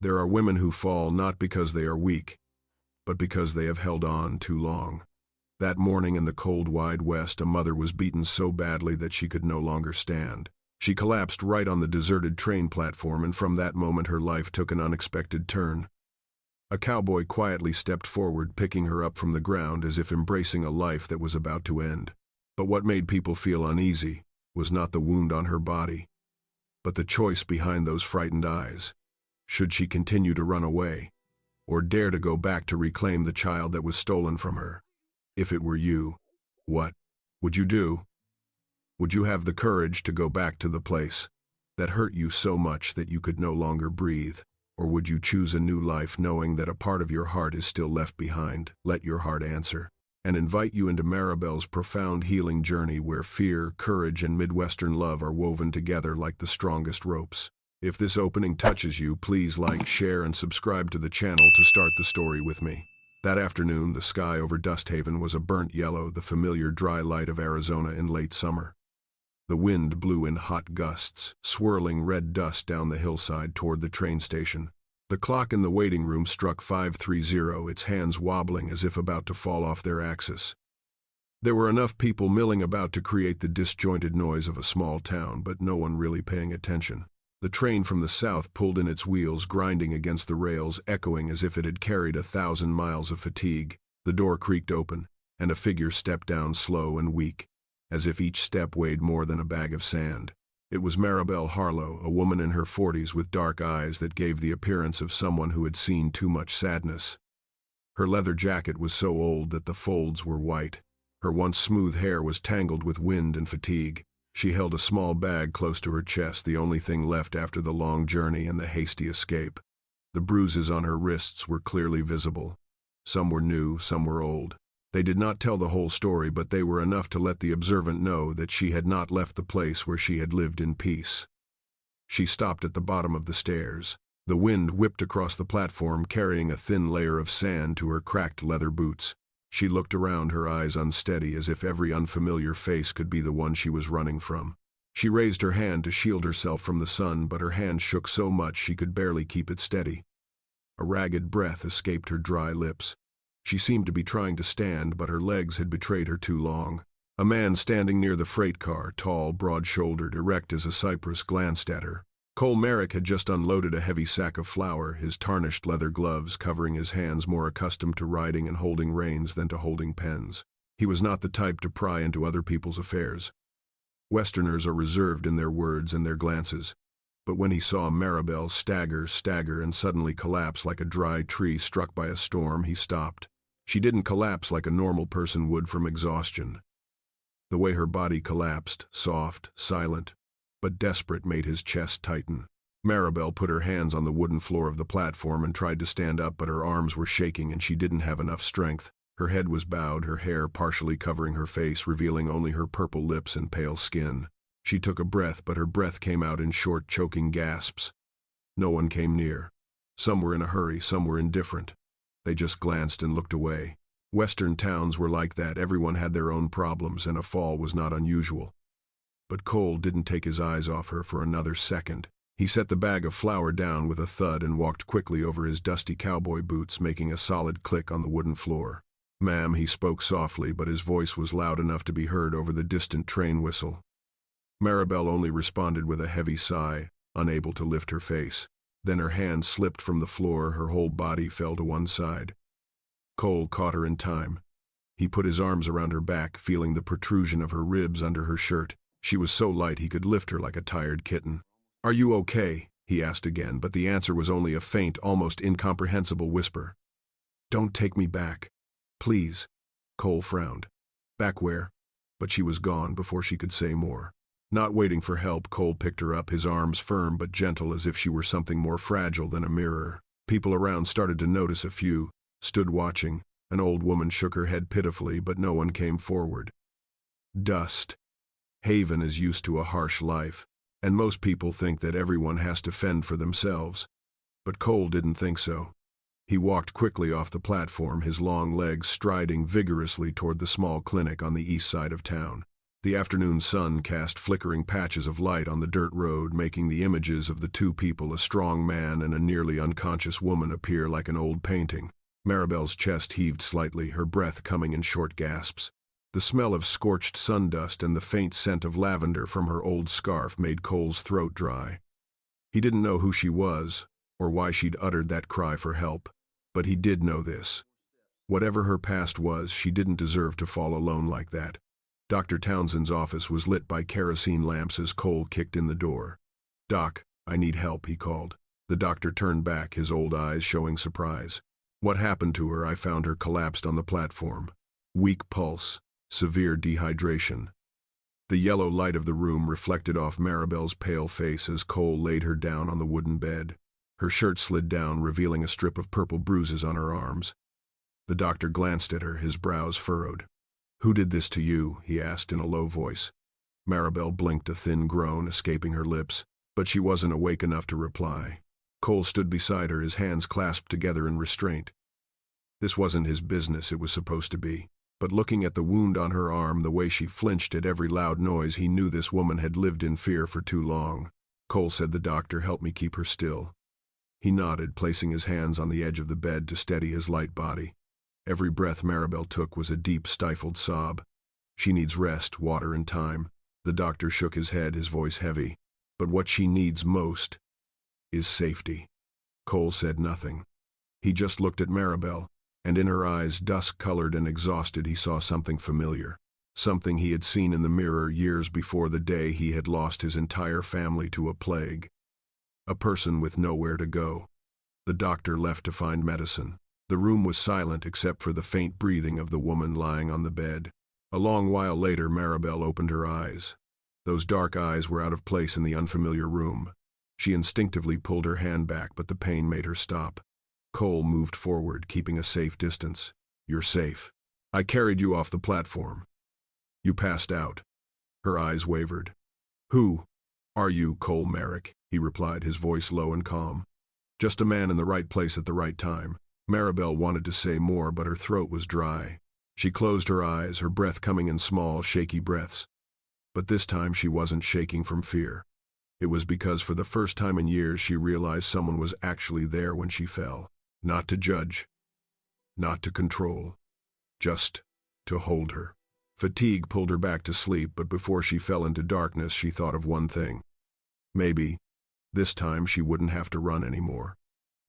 There are women who fall not because they are weak, but because they have held on too long. That morning in the cold, wide West, a mother was beaten so badly that she could no longer stand. She collapsed right on the deserted train platform, and from that moment her life took an unexpected turn. A cowboy quietly stepped forward, picking her up from the ground as if embracing a life that was about to end. But what made people feel uneasy was not the wound on her body, but the choice behind those frightened eyes. Should she continue to run away, or dare to go back to reclaim the child that was stolen from her? If it were you, what would you do? Would you have the courage to go back to the place that hurt you so much that you could no longer breathe? Or would you choose a new life knowing that a part of your heart is still left behind? Let your heart answer, and invite you into Maribel's profound healing journey where fear, courage, and Midwestern love are woven together like the strongest ropes. If this opening touches you, please like, share, and subscribe to the channel to start the story with me. That afternoon, the sky over Dust Haven was a burnt yellow, the familiar dry light of Arizona in late summer. The wind blew in hot gusts, swirling red dust down the hillside toward the train station. The clock in the waiting room struck 5:30, its hands wobbling as if about to fall off their axis. There were enough people milling about to create the disjointed noise of a small town, but no one really paying attention. The train from the south pulled in its wheels, grinding against the rails, echoing as if it had carried 1,000 miles of fatigue. The door creaked open, and a figure stepped down, slow and weak, as if each step weighed more than a bag of sand. It was Maribel Harlow, a woman in her 40s with dark eyes that gave the appearance of someone who had seen too much sadness. Her leather jacket was so old that the folds were white. Her once smooth hair was tangled with wind and fatigue. She held a small bag close to her chest, the only thing left after the long journey and the hasty escape. The bruises on her wrists were clearly visible. Some were new, some were old. They did not tell the whole story, but they were enough to let the observant know that she had not left the place where she had lived in peace. She stopped at the bottom of the stairs. The wind whipped across the platform, carrying a thin layer of sand to her cracked leather boots. She looked around, her eyes unsteady, as if every unfamiliar face could be the one she was running from. She raised her hand to shield herself from the sun, but her hand shook so much she could barely keep it steady. A ragged breath escaped her dry lips. She seemed to be trying to stand, but her legs had betrayed her too long. A man standing near the freight car, tall, broad-shouldered, erect as a cypress, glanced at her. Cole Merrick had just unloaded a heavy sack of flour, his tarnished leather gloves covering his hands, more accustomed to riding and holding reins than to holding pens. He was not the type to pry into other people's affairs. Westerners are reserved in their words and their glances. But when he saw Maribel stagger, and suddenly collapse like a dry tree struck by a storm, he stopped. She didn't collapse like a normal person would from exhaustion. The way her body collapsed, soft, silent, but desperate, made his chest tighten. Maribel put her hands on the wooden floor of the platform and tried to stand up, but her arms were shaking and she didn't have enough strength. Her head was bowed, her hair partially covering her face, revealing only her purple lips and pale skin. She took a breath, but her breath came out in short, choking gasps. No one came near. Some were in a hurry, some were indifferent. They just glanced and looked away. Western towns were like that. Everyone had their own problems, and a fall was not unusual. But Cole didn't take his eyes off her for another second. He set the bag of flour down with a thud and walked quickly over his dusty cowboy boots, making a solid click on the wooden floor. "Ma'am," he spoke softly, but his voice was loud enough to be heard over the distant train whistle. Maribel only responded with a heavy sigh, unable to lift her face. Then her hand slipped from the floor, her whole body fell to one side. Cole caught her in time. He put his arms around her back, feeling the protrusion of her ribs under her shirt. She was so light he could lift her like a tired kitten. "Are you okay?" he asked again, but the answer was only a faint, almost incomprehensible whisper. "Don't take me back. Please." Cole frowned. "Back where?" But she was gone before she could say more. Not waiting for help, Cole picked her up, his arms firm but gentle, as if she were something more fragile than a mirror. People around started to notice. A few stood watching. An old woman shook her head pitifully, but no one came forward. Dust Haven is used to a harsh life, and most people think that everyone has to fend for themselves. But Cole didn't think so. He walked quickly off the platform, his long legs striding vigorously toward the small clinic on the east side of town. The afternoon sun cast flickering patches of light on the dirt road, making the images of the two people, a strong man and a nearly unconscious woman, appear like an old painting. Maribel's chest heaved slightly, her breath coming in short gasps. The smell of scorched sundust and the faint scent of lavender from her old scarf made Cole's throat dry. He didn't know who she was, or why she'd uttered that cry for help, but he did know this. Whatever her past was, she didn't deserve to fall alone like that. Dr. Townsend's office was lit by kerosene lamps as Cole kicked in the door. "Doc, I need help," he called. The doctor turned back, his old eyes showing surprise. "What happened to her?" "I found her collapsed on the platform. Weak pulse, severe dehydration." The yellow light of the room reflected off Maribel's pale face as Cole laid her down on the wooden bed. Her shirt slid down, revealing a strip of purple bruises on her arms. The doctor glanced at her, his brows furrowed. "Who did this to you?" he asked in a low voice. Maribel blinked, a thin groan escaping her lips, but she wasn't awake enough to reply. Cole stood beside her, his hands clasped together in restraint. This wasn't his business, it was supposed to be. But looking at the wound on her arm, the way she flinched at every loud noise, he knew this woman had lived in fear for too long. "Cole," said the doctor, "help me keep her still." He nodded, placing his hands on the edge of the bed to steady his light body. Every breath Maribel took was a deep, stifled sob. "She needs rest, water, and time." The doctor shook his head, his voice heavy. "But what she needs most is safety." Cole said nothing. He just looked at Maribel, and in her eyes, dusk-colored and exhausted, he saw something familiar. Something he had seen in the mirror years before, the day he had lost his entire family to a plague. A person with nowhere to go. The doctor left to find medicine. The room was silent except for the faint breathing of the woman lying on the bed. A long while later, Maribel opened her eyes. Those dark eyes were out of place in the unfamiliar room. She instinctively pulled her hand back, but the pain made her stop. Cole moved forward, keeping a safe distance. "You're safe. I carried you off the platform. You passed out." Her eyes wavered. "Who are you?" "Cole Merrick," he replied, his voice low and calm. "Just a man in the right place at the right time." Maribel wanted to say more, but her throat was dry. She closed her eyes, her breath coming in small, shaky breaths. But this time she wasn't shaking from fear. It was because for the first time in years she realized someone was actually there when she fell. Not to judge, not to control, just to hold her. Fatigue pulled her back to sleep, but before she fell into darkness she thought of one thing. Maybe, this time she wouldn't have to run anymore.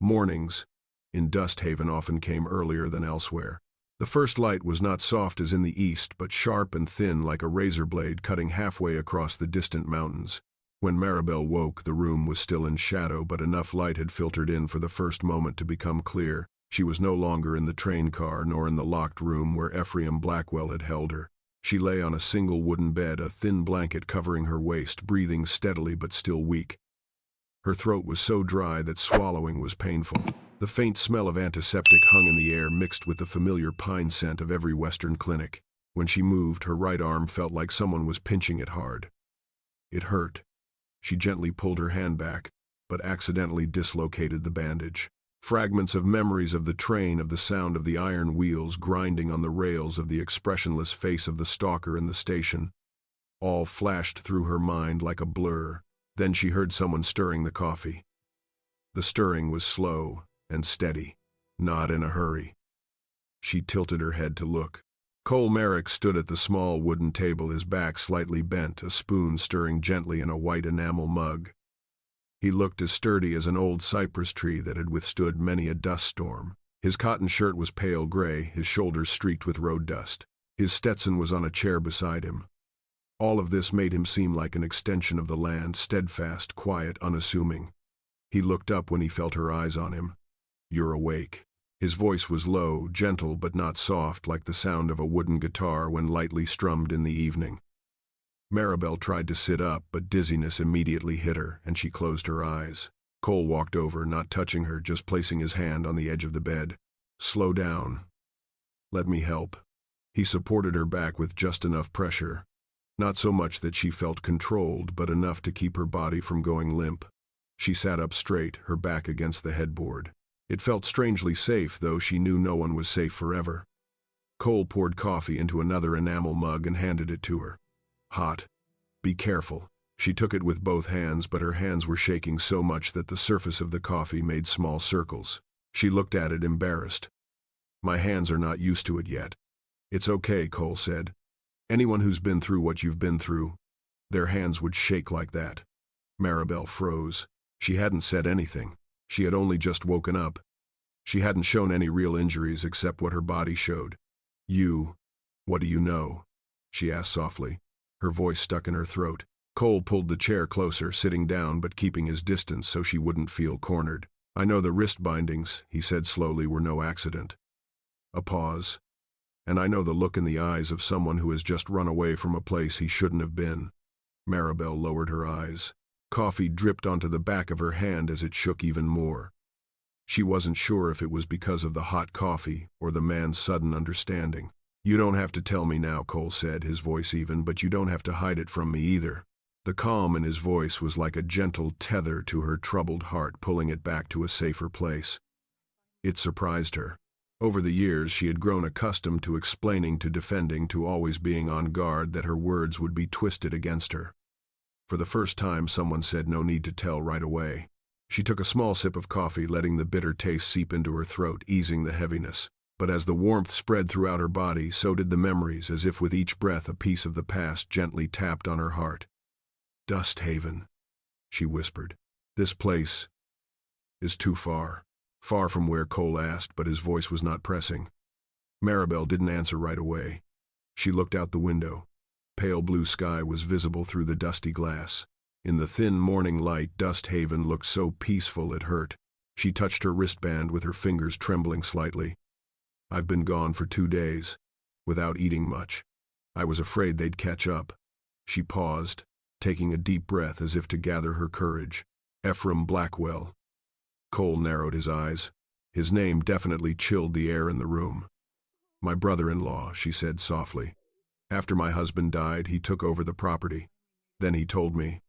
Mornings in Dust Haven often came earlier than elsewhere. The first light was not soft as in the east, but sharp and thin like a razor blade cutting halfway across the distant mountains. When Maribel woke, the room was still in shadow, but enough light had filtered in for the first moment to become clear. She was no longer in the train car, nor in the locked room where Ephraim Blackwell had held her. She lay on a single wooden bed, a thin blanket covering her waist, breathing steadily but still weak. Her throat was so dry that swallowing was painful. The faint smell of antiseptic hung in the air, mixed with the familiar pine scent of every Western clinic. When she moved, her right arm felt like someone was pinching it hard. It hurt. She gently pulled her hand back, but accidentally dislocated the bandage. Fragments of memories of the train, of the sound of the iron wheels grinding on the rails, of the expressionless face of the stalker in the station, all flashed through her mind like a blur. Then she heard someone stirring the coffee. The stirring was slow and steady, not in a hurry. She tilted her head to look. Cole Merrick stood at the small wooden table, his back slightly bent, a spoon stirring gently in a white enamel mug. He looked as sturdy as an old cypress tree that had withstood many a dust storm. His cotton shirt was pale gray, his shoulders streaked with road dust. His Stetson was on a chair beside him. All of this made him seem like an extension of the land, steadfast, quiet, unassuming. He looked up when he felt her eyes on him. "You're awake." His voice was low, gentle but not soft, like the sound of a wooden guitar when lightly strummed in the evening. Maribel tried to sit up, but dizziness immediately hit her, and she closed her eyes. Cole walked over, not touching her, just placing his hand on the edge of the bed. "Slow down. Let me help." He supported her back with just enough pressure. Not so much that she felt controlled, but enough to keep her body from going limp. She sat up straight, her back against the headboard. It felt strangely safe, though she knew no one was safe forever. Cole poured coffee into another enamel mug and handed it to her. Hot. Be careful. She took it with both hands, but her hands were shaking so much that the surface of the coffee made small circles. She looked at it, embarrassed. My hands are not used to it yet. It's okay, Cole said. Anyone who's been through what you've been through, their hands would shake like that. Maribel froze. She hadn't said anything. She had only just woken up. She hadn't shown any real injuries except what her body showed. What do you know? She asked softly. Her voice stuck in her throat. Cole pulled the chair closer, sitting down but keeping his distance so she wouldn't feel cornered. I know the wrist bindings, he said slowly, were no accident. A pause. And I know the look in the eyes of someone who has just run away from a place he shouldn't have been. Maribel lowered her eyes. Coffee dripped onto the back of her hand as it shook even more. She wasn't sure if it was because of the hot coffee or the man's sudden understanding. You don't have to tell me now, Cole said, his voice even, but you don't have to hide it from me either. The calm in his voice was like a gentle tether to her troubled heart, pulling it back to a safer place. It surprised her. Over the years, she had grown accustomed to explaining, to defending, to always being on guard that her words would be twisted against her. For the first time, someone said no need to tell right away. She took a small sip of coffee, letting the bitter taste seep into her throat, easing the heaviness. But as the warmth spread throughout her body, so did the memories, as if with each breath a piece of the past gently tapped on her heart. Dust Haven, she whispered. This place is too far. Far from where, Cole asked, but his voice was not pressing. Maribel didn't answer right away. She looked out the window. Pale blue sky was visible through the dusty glass. In the thin morning light, Dust Haven looked so peaceful it hurt. She touched her wristband with her fingers trembling slightly. I've been gone for 2 days, without eating much. I was afraid they'd catch up. She paused, taking a deep breath as if to gather her courage. Ephraim Blackwell. Cole narrowed his eyes. His name definitely chilled the air in the room. My brother-in-law, she said softly. After my husband died, he took over the property. Then he told me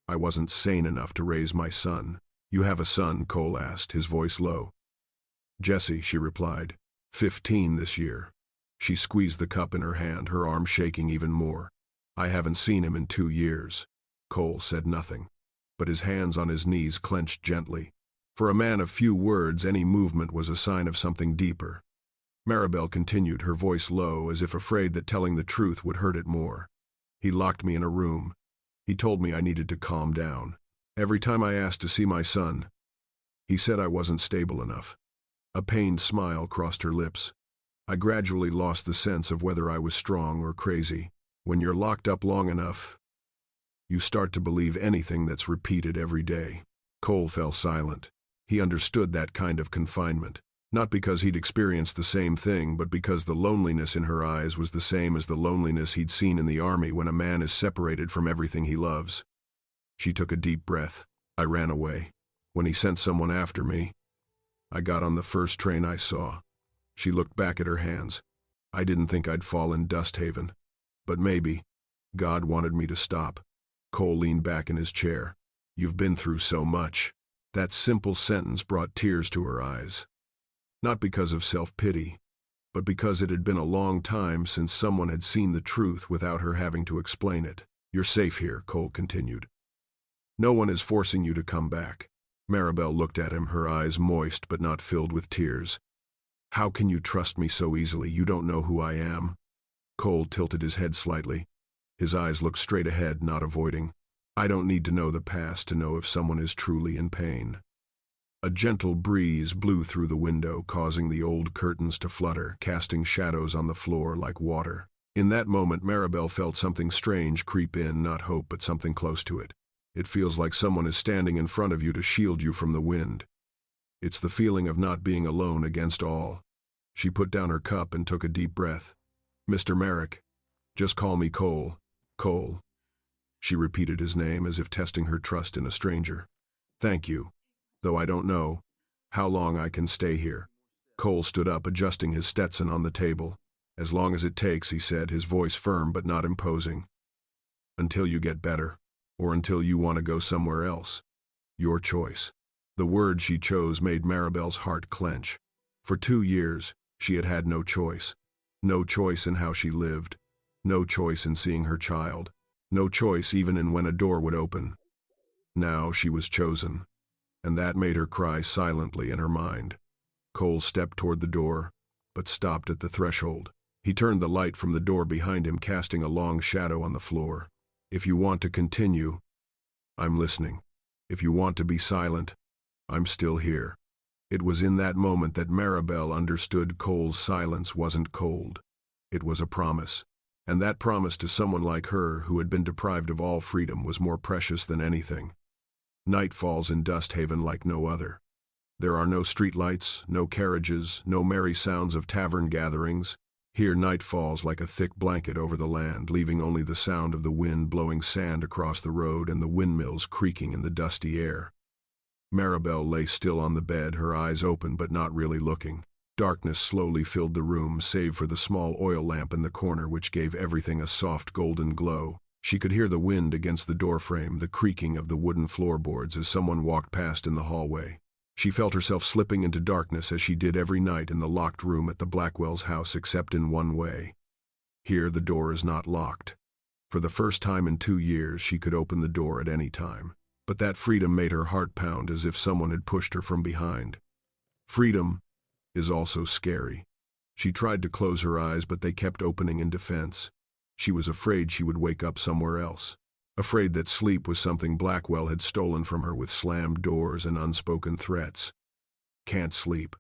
I wasn't sane enough to raise my son. You have a son? Cole asked, his voice low. Jesse, she replied. 15 this year. She squeezed the cup in her hand, her arm shaking even more. I haven't seen him in 2 years. Cole said nothing, but his hands on his knees clenched gently. For a man of few words, any movement was a sign of something deeper. Maribel continued, her voice low, as if afraid that telling the truth would hurt it more. He locked me in a room. He told me I needed to calm down. Every time I asked to see my son, he said I wasn't stable enough. A pained smile crossed her lips. I gradually lost the sense of whether I was strong or crazy. When you're locked up long enough, you start to believe anything that's repeated every day. Cole fell silent. He understood that kind of confinement, not because he'd experienced the same thing, but because the loneliness in her eyes was the same as the loneliness he'd seen in the army when a man is separated from everything he loves. She took a deep breath. I ran away. When he sent someone after me, I got on the first train I saw. She looked back at her hands. I didn't think I'd fall in Dust Haven. But maybe God wanted me to stop. Cole leaned back in his chair. You've been through so much. That simple sentence brought tears to her eyes. Not because of self-pity, but because it had been a long time since someone had seen the truth without her having to explain it. You're safe here, Cole continued. No one is forcing you to come back. Maribel looked at him, her eyes moist but not filled with tears. How can you trust me so easily? You don't know who I am. Cole tilted his head slightly. His eyes looked straight ahead, not avoiding. I don't need to know the past to know if someone is truly in pain. A gentle breeze blew through the window, causing the old curtains to flutter, casting shadows on the floor like water. In that moment, Maribel felt something strange creep in, not hope, but something close to it. It feels like someone is standing in front of you to shield you from the wind. It's the feeling of not being alone against all. She put down her cup and took a deep breath. Mr. Merrick. Just call me Cole. Cole. She repeated his name as if testing her trust in a stranger. Thank you. Though I don't know how long I can stay here. Cole stood up, adjusting his Stetson on the table. As long as it takes, he said, his voice firm but not imposing. Until you get better. Or until you want to go somewhere else. Your choice. The word she chose made Maribel's heart clench. For 2 years, she had had no choice. No choice in how she lived. No choice in seeing her child. No choice even in when a door would open. Now she was chosen, and that made her cry silently in her mind. Cole stepped toward the door, but stopped at the threshold. He turned the light from the door behind him, casting a long shadow on the floor. If you want to continue, I'm listening. If you want to be silent, I'm still here. It was in that moment that Maribel understood Cole's silence wasn't cold. It was a promise. And that promise to someone like her, who had been deprived of all freedom, was more precious than anything. Night falls in Dust Haven like no other. There are no streetlights, no carriages, no merry sounds of tavern gatherings. Here night falls like a thick blanket over the land, leaving only the sound of the wind blowing sand across the road and the windmills creaking in the dusty air. Maribel lay still on the bed, her eyes open but not really looking. Darkness slowly filled the room, save for the small oil lamp in the corner which gave everything a soft golden glow. She could hear the wind against the doorframe, the creaking of the wooden floorboards as someone walked past in the hallway. She felt herself slipping into darkness as she did every night in the locked room at the Blackwells' house, except in one way. Here the door is not locked. For the first time in 2 years she could open the door at any time. But that freedom made her heart pound as if someone had pushed her from behind. Freedom is also scary. She tried to close her eyes, but they kept opening in defense. She was afraid she would wake up somewhere else. Afraid that sleep was something Blackwell had stolen from her with slammed doors and unspoken threats. Can't sleep.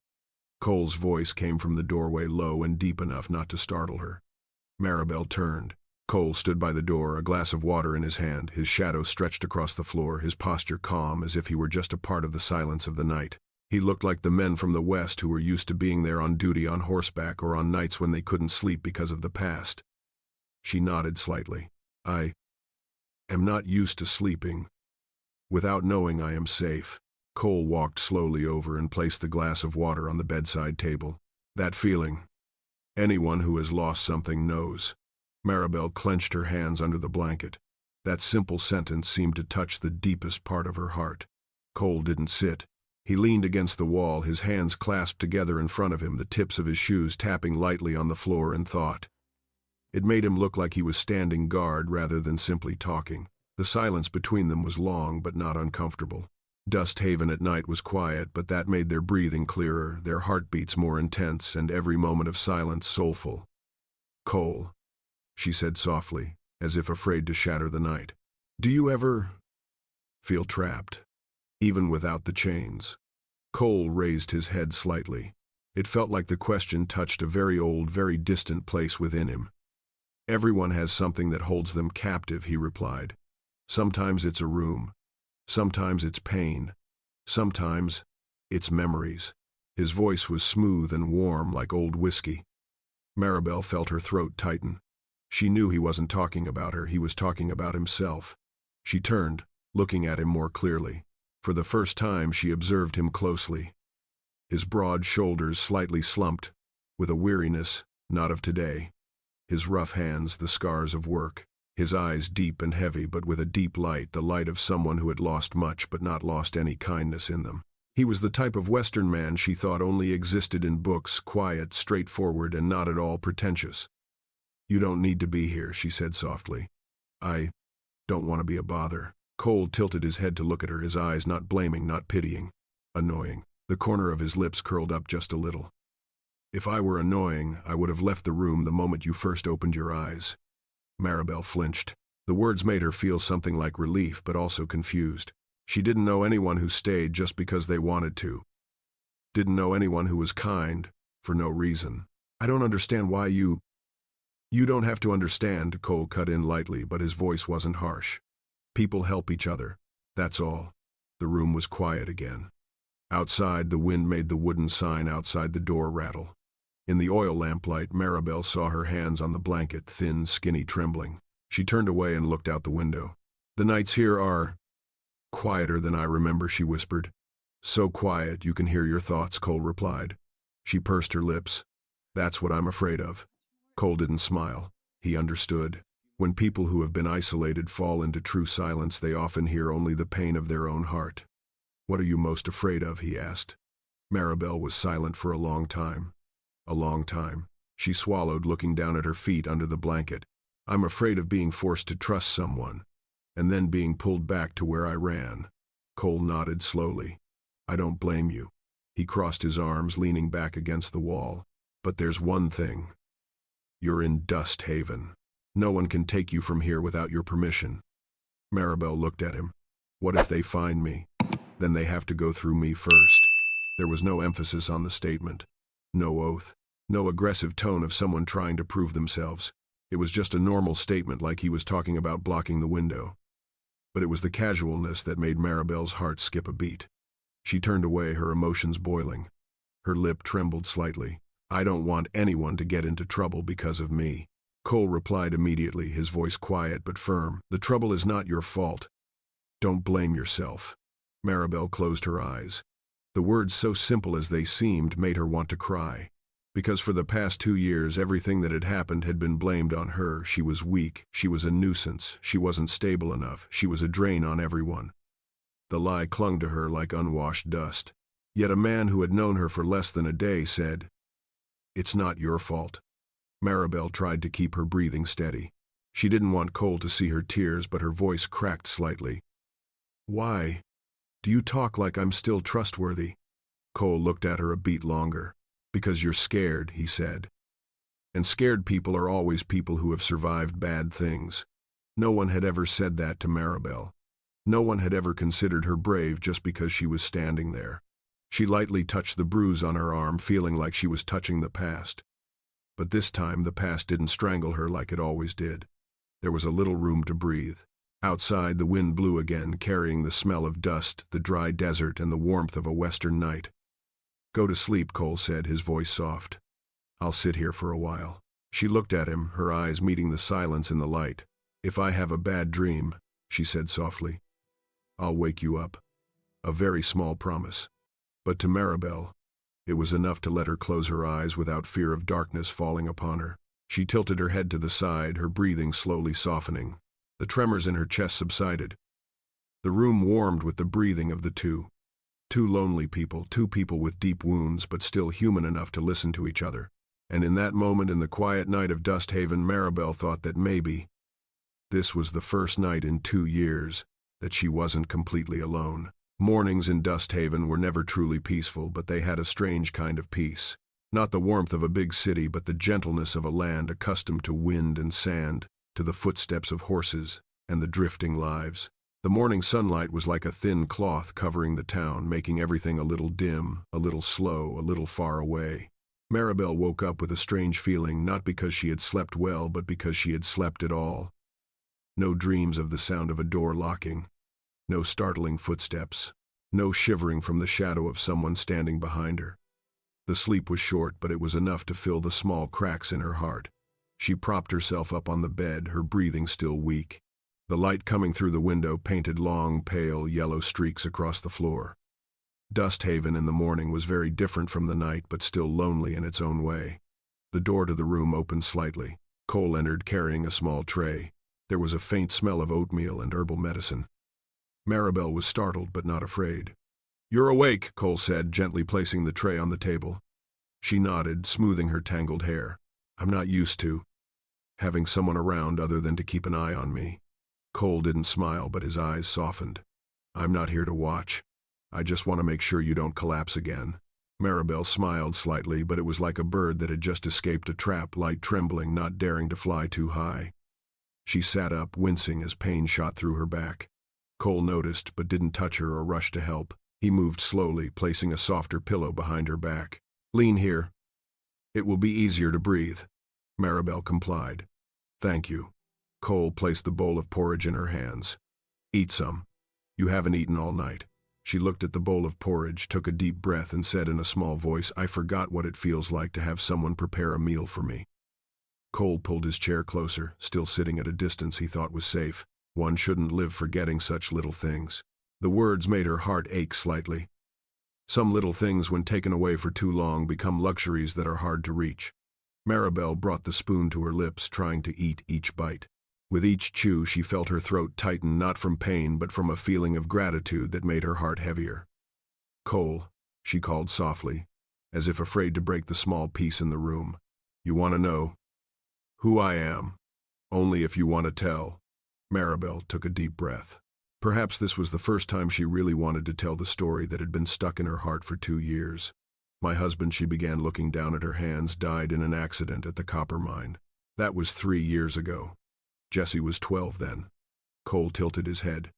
Cole's voice came from the doorway, low and deep enough not to startle her. Maribel turned. Cole stood by the door, a glass of water in his hand, his shadow stretched across the floor, his posture calm as if he were just a part of the silence of the night. He looked like the men from the West who were used to being there on duty on horseback or on nights when they couldn't sleep because of the past. She nodded slightly. I am not used to sleeping. Without knowing I am safe. Cole walked slowly over and placed the glass of water on the bedside table. That feeling. Anyone who has lost something knows. Maribel clenched her hands under the blanket. That simple sentence seemed to touch the deepest part of her heart. Cole didn't sit. He leaned against the wall, his hands clasped together in front of him, the tips of his shoes tapping lightly on the floor, and thought. It made him look like he was standing guard rather than simply talking. The silence between them was long but not uncomfortable. Dust Haven at night was quiet, but that made their breathing clearer, their heartbeats more intense, and every moment of silence soulful. Cole, she said softly, as if afraid to shatter the night. Do you ever feel trapped, even without the chains? Cole raised his head slightly. It felt like the question touched a very old, very distant place within him. Everyone has something that holds them captive, he replied. Sometimes it's a room. Sometimes it's pain. Sometimes it's memories. His voice was smooth and warm like old whiskey. Maribel felt her throat tighten. She knew he wasn't talking about her, he was talking about himself. She turned, looking at him more clearly. For the first time she observed him closely. His broad shoulders slightly slumped, with a weariness not of today. His rough hands, the scars of work. His eyes deep and heavy, but with a deep light, the light of someone who had lost much but not lost any kindness in them. He was the type of Western man she thought only existed in books, quiet, straightforward, and not at all pretentious. You don't need to be here, she said softly. I don't want to be a bother. Cole tilted his head to look at her, his eyes not blaming, not pitying. Annoying. The corner of his lips curled up just a little. If I were annoying, I would have left the room the moment you first opened your eyes. Maribel flinched. The words made her feel something like relief, but also confused. She didn't know anyone who stayed just because they wanted to. Didn't know anyone who was kind, for no reason. I don't understand why you don't have to understand, Cole cut in lightly, but his voice wasn't harsh. People help each other. That's all. The room was quiet again. Outside, the wind made the wooden sign outside the door rattle. In the oil lamplight, Maribel saw her hands on the blanket, thin, skinny, trembling. She turned away and looked out the window. The nights here are quieter than I remember, she whispered. So quiet you can hear your thoughts, Cole replied. She pursed her lips. That's what I'm afraid of. Cole didn't smile. He understood. When people who have been isolated fall into true silence, they often hear only the pain of their own heart. What are you most afraid of, he asked. Maribel was silent for a long time. A long time. She swallowed, looking down at her feet under the blanket. I'm afraid of being forced to trust someone, and then being pulled back to where I ran. Cole nodded slowly. I don't blame you. He crossed his arms, leaning back against the wall. But there's one thing. You're in Dust Haven. No one can take you from here without your permission. Maribel looked at him. What if they find me? Then they have to go through me first. There was no emphasis on the statement. No oath. No aggressive tone of someone trying to prove themselves. It was just a normal statement, like he was talking about blocking the window. But it was the casualness that made Maribel's heart skip a beat. She turned away, her emotions boiling. Her lip trembled slightly. I don't want anyone to get into trouble because of me. Cole replied immediately, his voice quiet but firm. The trouble is not your fault. Don't blame yourself. Maribel closed her eyes. The words, so simple as they seemed, made her want to cry. Because for the past 2 years, everything that had happened had been blamed on her. She was weak, she was a nuisance, she wasn't stable enough, she was a drain on everyone. The lie clung to her like unwashed dust. Yet a man who had known her for less than a day said, "It's not your fault." Maribel tried to keep her breathing steady. She didn't want Cole to see her tears, but her voice cracked slightly. Why? Do you talk like I'm still trustworthy? Cole looked at her a beat longer. Because you're scared, he said. And scared people are always people who have survived bad things. No one had ever said that to Maribel. No one had ever considered her brave just because she was standing there. She lightly touched the bruise on her arm, feeling like she was touching the past. But this time the past didn't strangle her like it always did. There was a little room to breathe. Outside, the wind blew again, carrying the smell of dust, the dry desert, and the warmth of a western night. Go to sleep, Cole said, his voice soft. I'll sit here for a while. She looked at him, her eyes meeting the silence in the light. If I have a bad dream, she said softly, I'll wake you up. A very small promise. But to Maribel, it was enough to let her close her eyes without fear of darkness falling upon her. She tilted her head to the side, her breathing slowly softening. The tremors in her chest subsided. The room warmed with the breathing of the two. Two lonely people, two people with deep wounds, but still human enough to listen to each other. And in that moment, in the quiet night of Dust Haven, Maribel thought that maybe this was the first night in 2 years that she wasn't completely alone. Mornings in Dust Haven were never truly peaceful, but they had a strange kind of peace. Not the warmth of a big city, but the gentleness of a land accustomed to wind and sand, to the footsteps of horses and the drifting lives. The morning sunlight was like a thin cloth covering the town, making everything a little dim, a little slow, a little far away. Maribel woke up with a strange feeling, not because she had slept well, but because she had slept at all. No dreams of the sound of a door locking. No startling footsteps. No shivering from the shadow of someone standing behind her. The sleep was short, but it was enough to fill the small cracks in her heart. She propped herself up on the bed, her breathing still weak. The light coming through the window painted long, pale, yellow streaks across the floor. Dust Haven in the morning was very different from the night, but still lonely in its own way. The door to the room opened slightly. Cole entered, carrying a small tray. There was a faint smell of oatmeal and herbal medicine. Maribel was startled, but not afraid. You're awake, Cole said, gently placing the tray on the table. She nodded, smoothing her tangled hair. I'm not used to having someone around other than to keep an eye on me. Cole didn't smile, but his eyes softened. I'm not here to watch. I just want to make sure you don't collapse again. Maribel smiled slightly, but it was like a bird that had just escaped a trap, light trembling, not daring to fly too high. She sat up, wincing as pain shot through her back. Cole noticed, but didn't touch her or rush to help. He moved slowly, placing a softer pillow behind her back. Lean here. It will be easier to breathe. Maribel complied. Thank you. Cole placed the bowl of porridge in her hands. Eat some. You haven't eaten all night. She looked at the bowl of porridge, took a deep breath, and said in a small voice, I forgot what it feels like to have someone prepare a meal for me. Cole pulled his chair closer, still sitting at a distance he thought was safe. One shouldn't live forgetting such little things. The words made her heart ache slightly. Some little things, when taken away for too long, become luxuries that are hard to reach. Maribel brought the spoon to her lips, trying to eat each bite. With each chew, she felt her throat tighten, not from pain, but from a feeling of gratitude that made her heart heavier. Cole, she called softly, as if afraid to break the small peace in the room. You want to know who I am? Only if you want to tell. Maribel took a deep breath. Perhaps this was the first time she really wanted to tell the story that had been stuck in her heart for 2 years. My husband, she began, looking down at her hands, died in an accident at the copper mine. That was 3 years ago. Jesse was 12 then. Cole tilted his head.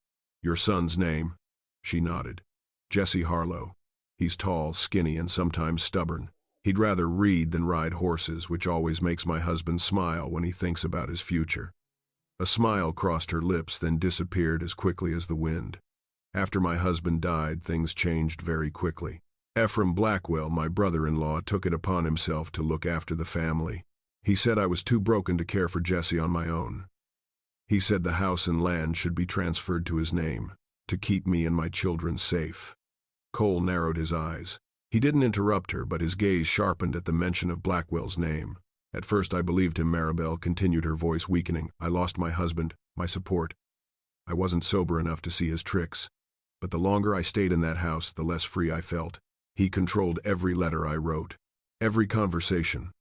Your son's name? She nodded. Jesse Harlow. He's tall, skinny, and sometimes stubborn. He'd rather read than ride horses, which always makes my husband smile when he thinks about his future. A smile crossed her lips, then disappeared as quickly as the wind. After my husband died, things changed very quickly. Ephraim Blackwell, my brother-in-law, took it upon himself to look after the family. He said I was too broken to care for Jesse on my own. He said the house and land should be transferred to his name, to keep me and my children safe. Cole narrowed his eyes. He didn't interrupt her, but his gaze sharpened at the mention of Blackwell's name. At first I believed him, Maribel continued, her voice weakening. I lost my husband, my support. I wasn't sober enough to see his tricks. But the longer I stayed in that house, the less free I felt. He controlled every letter I wrote, every conversation,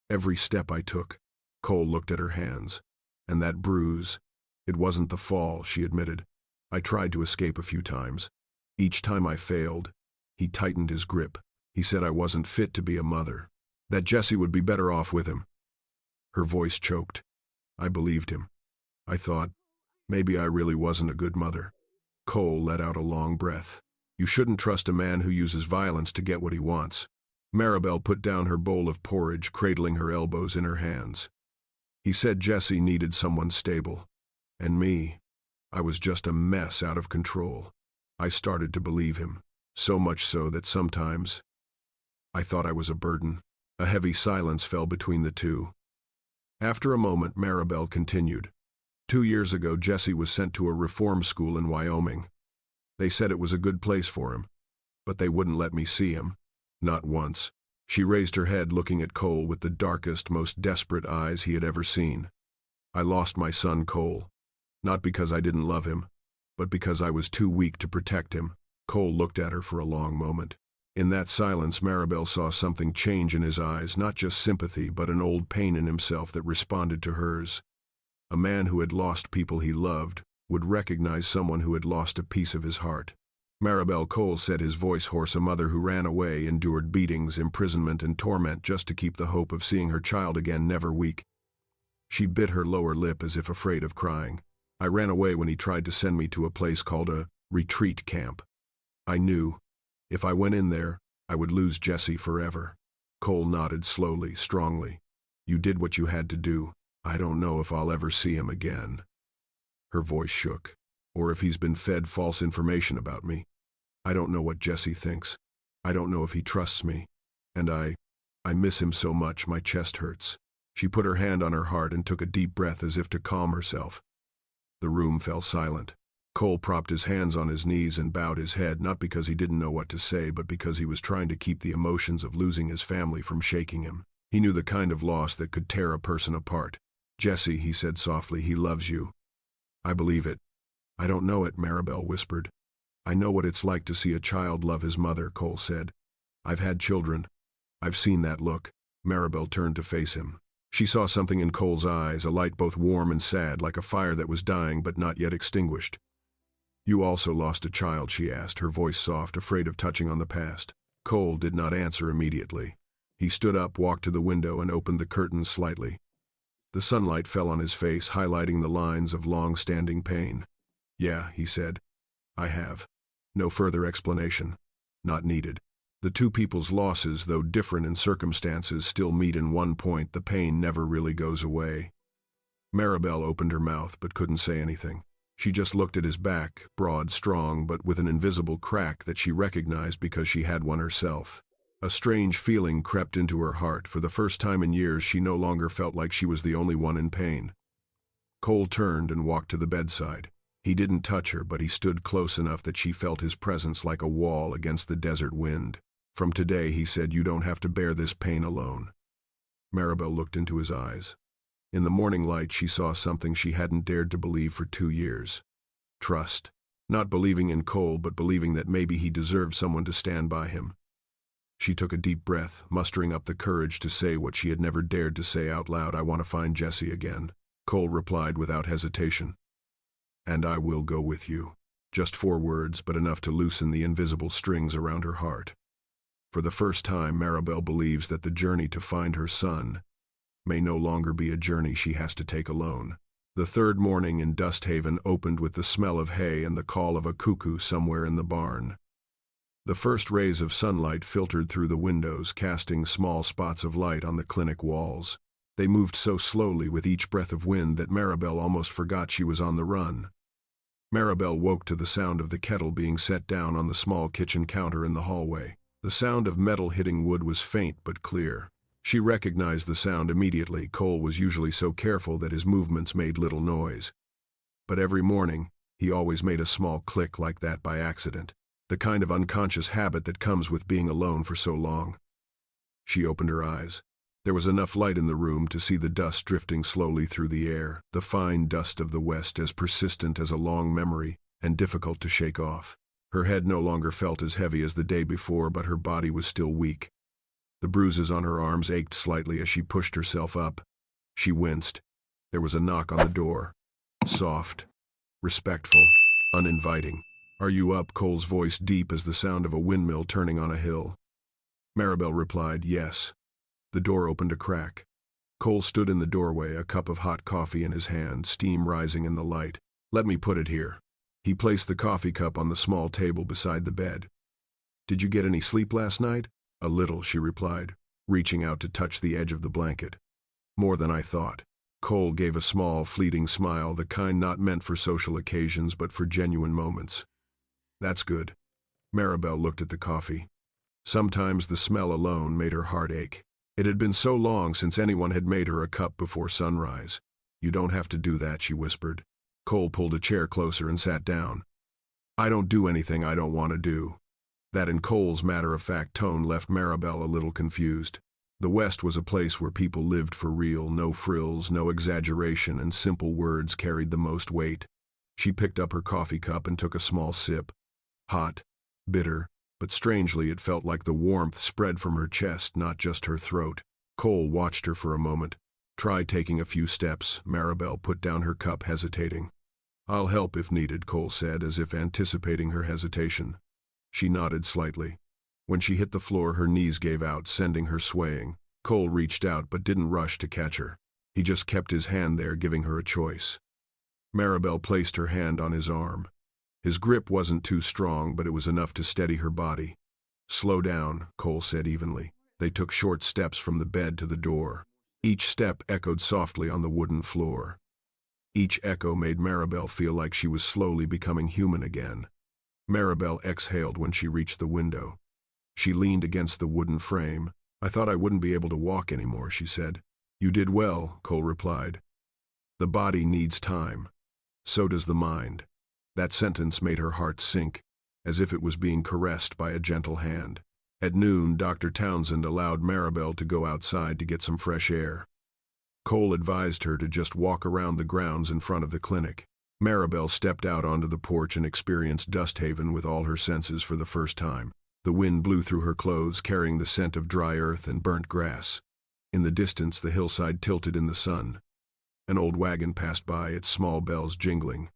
every step I took. Cole looked at her hands. And that bruise, it wasn't the fall, she admitted. I tried to escape a few times. Each time I failed. He tightened his grip. He said I wasn't fit to be a mother, that Jesse would be better off with him. Her voice choked. I believed him. I thought, maybe I really wasn't a good mother. Cole let out a long breath. You shouldn't trust a man who uses violence to get what he wants. Maribel put down her bowl of porridge, cradling her elbows in her hands. He said Jesse needed someone stable. And me, I was just a mess out of control. I started to believe him, so much so that sometimes I thought I was a burden. A heavy silence fell between the two. After a moment, Maribel continued. 2 years ago, Jesse was sent to a reform school in Wyoming. They said it was a good place for him, but they wouldn't let me see him. Not once. She raised her head, looking at Cole with the darkest, most desperate eyes he had ever seen. I lost my son, Cole. Not because I didn't love him, but because I was too weak to protect him. Cole looked at her for a long moment. In that silence, Maribel saw something change in his eyes, not just sympathy, but an old pain in himself that responded to hers. A man who had lost people he loved would recognize someone who had lost a piece of his heart. Maribel, Cole said, his voice hoarse. A mother who ran away, endured beatings, imprisonment, and torment just to keep the hope of seeing her child again, never weak. She bit her lower lip as if afraid of crying. I ran away when he tried to send me to a place called a retreat camp. I knew, if I went in there, I would lose Jesse forever. Cole nodded slowly, strongly. You did what you had to do. I don't know if I'll ever see him again. Her voice shook. Or if he's been fed false information about me. I don't know what Jesse thinks. I don't know if he trusts me. And I miss him so much, my chest hurts. She put her hand on her heart and took a deep breath as if to calm herself. The room fell silent. Cole propped his hands on his knees and bowed his head, not because he didn't know what to say, but because he was trying to keep the emotions of losing his family from shaking him. He knew the kind of loss that could tear a person apart. Jesse, he said softly, he loves you. I believe it. I don't know it, Maribel whispered. I know what it's like to see a child love his mother, Cole said. I've had children. I've seen that look. Maribel turned to face him. She saw something in Cole's eyes, a light both warm and sad, like a fire that was dying but not yet extinguished. You also lost a child, she asked, her voice soft, afraid of touching on the past. Cole did not answer immediately. He stood up, walked to the window, and opened the curtains slightly. The sunlight fell on his face, highlighting the lines of long-standing pain. Yeah, he said. I have. No further explanation. Not needed. The two people's losses, though different in circumstances, still meet in one point: the pain never really goes away. Maribel opened her mouth but couldn't say anything. She just looked at his back, broad, strong, but with an invisible crack that she recognized because she had one herself. A strange feeling crept into her heart. For the first time in years, she no longer felt like she was the only one in pain. Cole turned and walked to the bedside. He didn't touch her, but he stood close enough that she felt his presence like a wall against the desert wind. From today, he said, you don't have to bear this pain alone. Maribel looked into his eyes. In the morning light, she saw something she hadn't dared to believe for 2 years. Trust. Not believing in Cole, but believing that maybe he deserved someone to stand by him. She took a deep breath, mustering up the courage to say what she had never dared to say out loud. I want to find Jesse again. Cole replied without hesitation. And I will go with you. Just 4 words, but enough to loosen the invisible strings around her heart. For the first time, Maribel believes that the journey to find her son may no longer be a journey she has to take alone. The third morning in Dust Haven opened with the smell of hay and the call of a cuckoo somewhere in the barn. The first rays of sunlight filtered through the windows, casting small spots of light on the clinic walls. They moved so slowly with each breath of wind that Maribel almost forgot she was on the run. Maribel woke to the sound of the kettle being set down on the small kitchen counter in the hallway. The sound of metal hitting wood was faint but clear. She recognized the sound immediately. Cole was usually so careful that his movements made little noise. But every morning, he always made a small click like that by accident, the kind of unconscious habit that comes with being alone for so long. She opened her eyes. There was enough light in the room to see the dust drifting slowly through the air, the fine dust of the West, as persistent as a long memory and difficult to shake off. Her head no longer felt as heavy as the day before, but her body was still weak. The bruises on her arms ached slightly as she pushed herself up. She winced. There was a knock on the door. Soft, respectful, uninviting. "Are you up?" Cole's voice deep as the sound of a windmill turning on a hill. Maribel replied, "Yes." The door opened a crack. Cole stood in the doorway, a cup of hot coffee in his hand, steam rising in the light. "Let me put it here." He placed the coffee cup on the small table beside the bed. "Did you get any sleep last night?" "A little," she replied, reaching out to touch the edge of the blanket. "More than I thought." Cole gave a small, fleeting smile, the kind not meant for social occasions but for genuine moments. "That's good." Maribel looked at the coffee. Sometimes the smell alone made her heart ache. It had been so long since anyone had made her a cup before sunrise. "You don't have to do that," she whispered. Cole pulled a chair closer and sat down. "I don't do anything I don't want to do." That in Cole's matter-of-fact tone left Maribel a little confused. The West was a place where people lived for real, no frills, no exaggeration, and simple words carried the most weight. She picked up her coffee cup and took a small sip. Hot, bitter, but strangely it felt like the warmth spread from her chest, not just her throat. Cole watched her for a moment. "Try taking a few steps." Maribel put down her cup, hesitating. "I'll help if needed," Cole said, as if anticipating her hesitation. She nodded slightly. When she hit the floor, her knees gave out, sending her swaying. Cole reached out but didn't rush to catch her. He just kept his hand there, giving her a choice. Maribel placed her hand on his arm. His grip wasn't too strong, but it was enough to steady her body. "Slow down," Cole said evenly. They took short steps from the bed to the door. Each step echoed softly on the wooden floor. Each echo made Maribel feel like she was slowly becoming human again. Maribel exhaled when she reached the window. She leaned against the wooden frame. "I thought I wouldn't be able to walk anymore," she said. "You did well," Cole replied. "The body needs time. So does the mind." That sentence made her heart sink, as if it was being caressed by a gentle hand. At noon, Dr. Townsend allowed Maribel to go outside to get some fresh air. Cole advised her to just walk around the grounds in front of the clinic. Maribel stepped out onto the porch and experienced Dust Haven with all her senses for the first time. The wind blew through her clothes, carrying the scent of dry earth and burnt grass. In the distance, the hillside tilted in the sun. An old wagon passed by, its small bells jingling.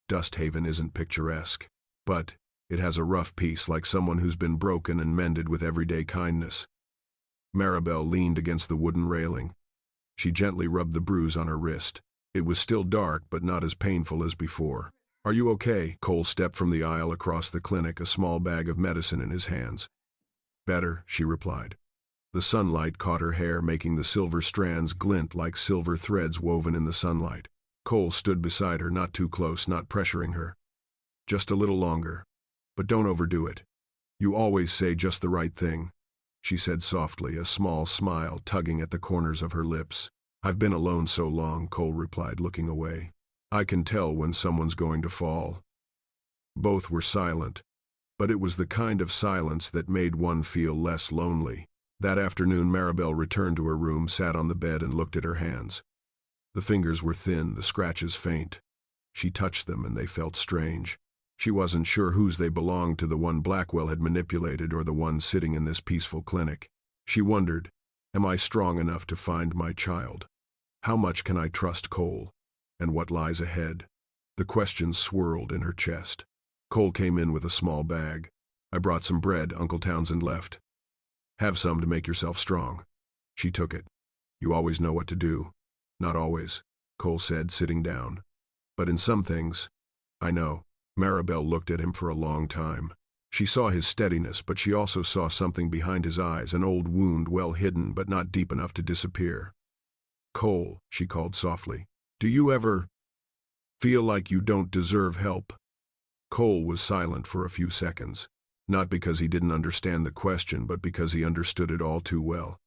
Dust Haven isn't picturesque, but it has a rough piece, like someone who's been broken and mended with everyday kindness. Maribel leaned against the wooden railing. She gently rubbed the bruise on her wrist. It was still dark, but not as painful as before. "Are you okay?" Cole stepped from the aisle across the clinic, a small bag of medicine in his hands. "Better," she replied. The sunlight caught her hair, making the silver strands glint like silver threads woven in the sunlight. Cole stood beside her, not too close, not pressuring her. "Just a little longer. But don't overdo it. You always say just the right thing," she said softly, a small smile tugging at the corners of her lips. "I've been alone so long," Cole replied, looking away. "I can tell when someone's going to fall." Both were silent, but it was the kind of silence that made one feel less lonely. That afternoon, Maribel returned to her room, sat on the bed, and looked at her hands. The fingers were thin, the scratches faint. She touched them, and they felt strange. She wasn't sure whose they belonged to, the one Blackwell had manipulated or the one sitting in this peaceful clinic. She wondered, am I strong enough to find my child? How much can I trust Cole? And what lies ahead? The question swirled in her chest. Cole came in with a small bag. I brought some bread Uncle Townsend left. Have some to make yourself strong. She took it. You always know what to do. Not always, Cole said, sitting down. But in some things, I know. Maribel looked at him for a long time. She saw his steadiness, but she also saw something behind his eyes, an old wound well hidden but not deep enough to disappear. Cole, she called softly, do you ever feel like you don't deserve help? Cole was silent for a few seconds, not because he didn't understand the question, but because he understood it all too well.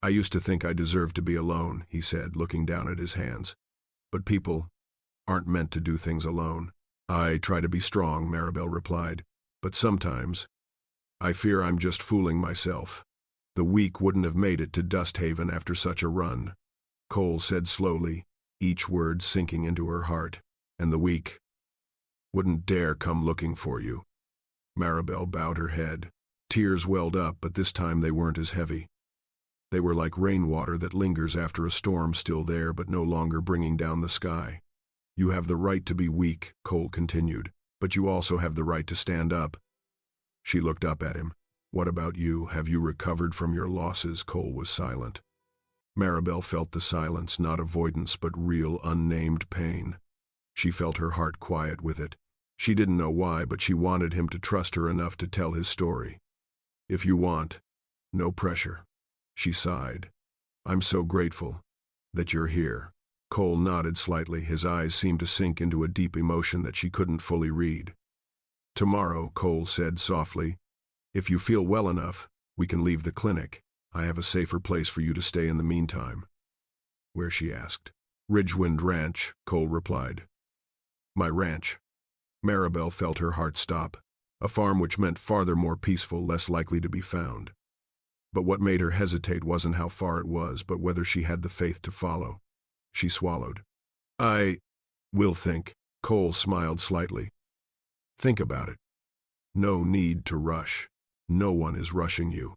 I used to think I deserved to be alone, he said, looking down at his hands. But people aren't meant to do things alone. I try to be strong, Maribel replied, but sometimes I fear I'm just fooling myself. The weak wouldn't have made it to Dust Haven after such a run, Cole said slowly, each word sinking into her heart. And the weak wouldn't dare come looking for you. Maribel bowed her head. Tears welled up, but this time they weren't as heavy. They were like rainwater that lingers after a storm, still there but no longer bringing down the sky. You have the right to be weak, Cole continued, but you also have the right to stand up. She looked up at him. What about you? Have you recovered from your losses? Cole was silent. Maribel felt the silence, not avoidance, but real, unnamed pain. She felt her heart quiet with it. She didn't know why, but she wanted him to trust her enough to tell his story. If you want, no pressure. She sighed. I'm so grateful that you're here. Cole nodded slightly. His eyes seemed to sink into a deep emotion that she couldn't fully read. Tomorrow, Cole said softly, if you feel well enough, we can leave the clinic. I have a safer place for you to stay in the meantime. Where? She asked. Ridgewind Ranch, Cole replied. My ranch. Maribel felt her heart stop. A farm which meant farther, more peaceful, less likely to be found. But what made her hesitate wasn't how far it was, but whether she had the faith to follow. She swallowed. I will think. Cole smiled slightly. Think about it. No need to rush. No one is rushing you.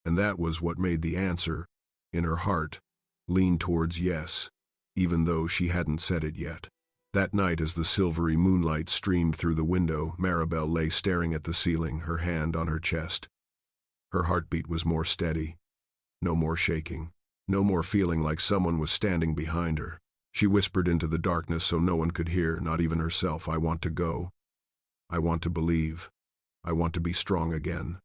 And that was what made the answer, in her heart, lean towards yes, even though she hadn't said it yet. That night, as the silvery moonlight streamed through the window, Maribel lay staring at the ceiling, her hand on her chest. Her heartbeat was more steady. No more shaking. No more feeling like someone was standing behind her. She whispered into the darkness so no one could hear, not even herself, I want to go. I want to believe. I want to be strong again.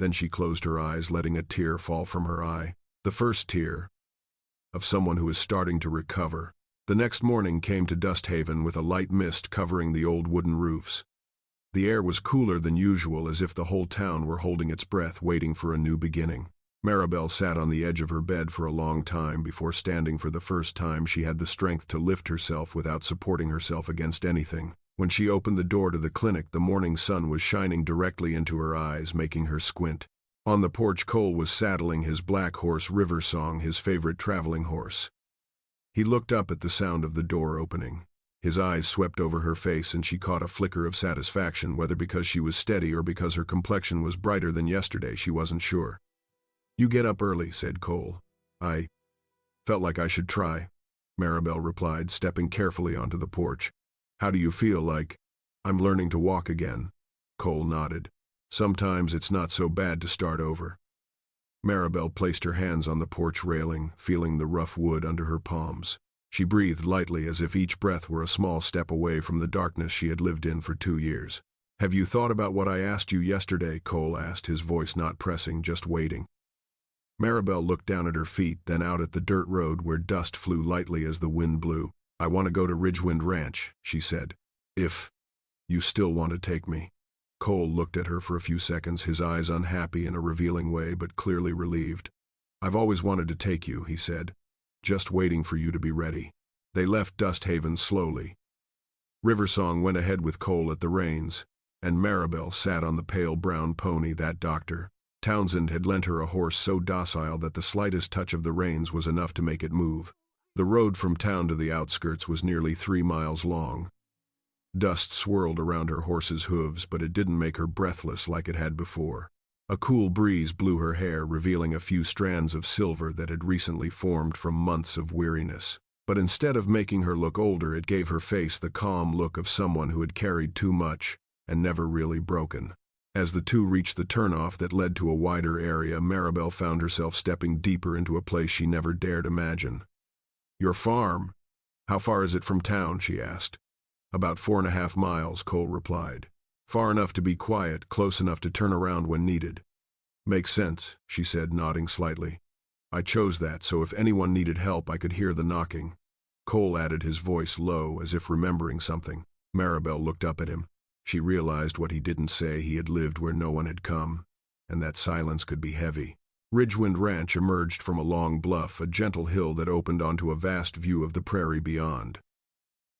Then she closed her eyes, letting a tear fall from her eye. The first tear of someone who is starting to recover. The next morning came to Dust Haven with a light mist covering the old wooden roofs. The air was cooler than usual, as if the whole town were holding its breath, waiting for a new beginning. Maribel sat on the edge of her bed for a long time before standing for the first time she had the strength to lift herself without supporting herself against anything. When she opened the door to the clinic, the morning sun was shining directly into her eyes, making her squint. On the porch, Cole was saddling his black horse, River Song, his favorite traveling horse. He looked up at the sound of the door opening. His eyes swept over her face, and she caught a flicker of satisfaction, whether because she was steady or because her complexion was brighter than yesterday, she wasn't sure. You get up early, said Cole. I felt like I should try, Maribel replied, stepping carefully onto the porch. How do you feel? Like I'm learning to walk again. Cole nodded. Sometimes it's not so bad to start over. Maribel placed her hands on the porch railing, feeling the rough wood under her palms. She breathed lightly, as if each breath were a small step away from the darkness she had lived in for 2 years. Have you thought about what I asked you yesterday? Cole asked, his voice not pressing, just waiting. Maribel looked down at her feet, then out at the dirt road where dust flew lightly as the wind blew. I want to go to Ridgewind Ranch, she said. If you still want to take me. Cole looked at her for a few seconds, his eyes unhappy in a revealing way, but clearly relieved. I've always wanted to take you, he said. Just waiting for you to be ready. They left Dust Haven slowly. River Song went ahead with Cole at the reins, and Maribel sat on the pale brown pony that Dr. Townsend had lent her, a horse so docile that the slightest touch of the reins was enough to make it move. The road from town to the outskirts was nearly 3 miles long. Dust swirled around her horse's hooves, but it didn't make her breathless like it had before. A cool breeze blew her hair, revealing a few strands of silver that had recently formed from months of weariness. But instead of making her look older, it gave her face the calm look of someone who had carried too much and never really broken. As the two reached the turnoff that led to a wider area, Maribel found herself stepping deeper into a place she never dared imagine. "Your farm? How far is it from town?" she asked. "About 4.5 miles, Cole replied. "Far enough to be quiet, close enough to turn around when needed." "Makes sense," she said, nodding slightly. "I chose that so if anyone needed help I could hear the knocking." Cole added his voice low, as if remembering something. Maribel looked up at him. She realized what he didn't say: he had lived where no one had come, and that silence could be heavy. Ridgewind Ranch emerged from a long bluff, a gentle hill that opened onto a vast view of the prairie beyond.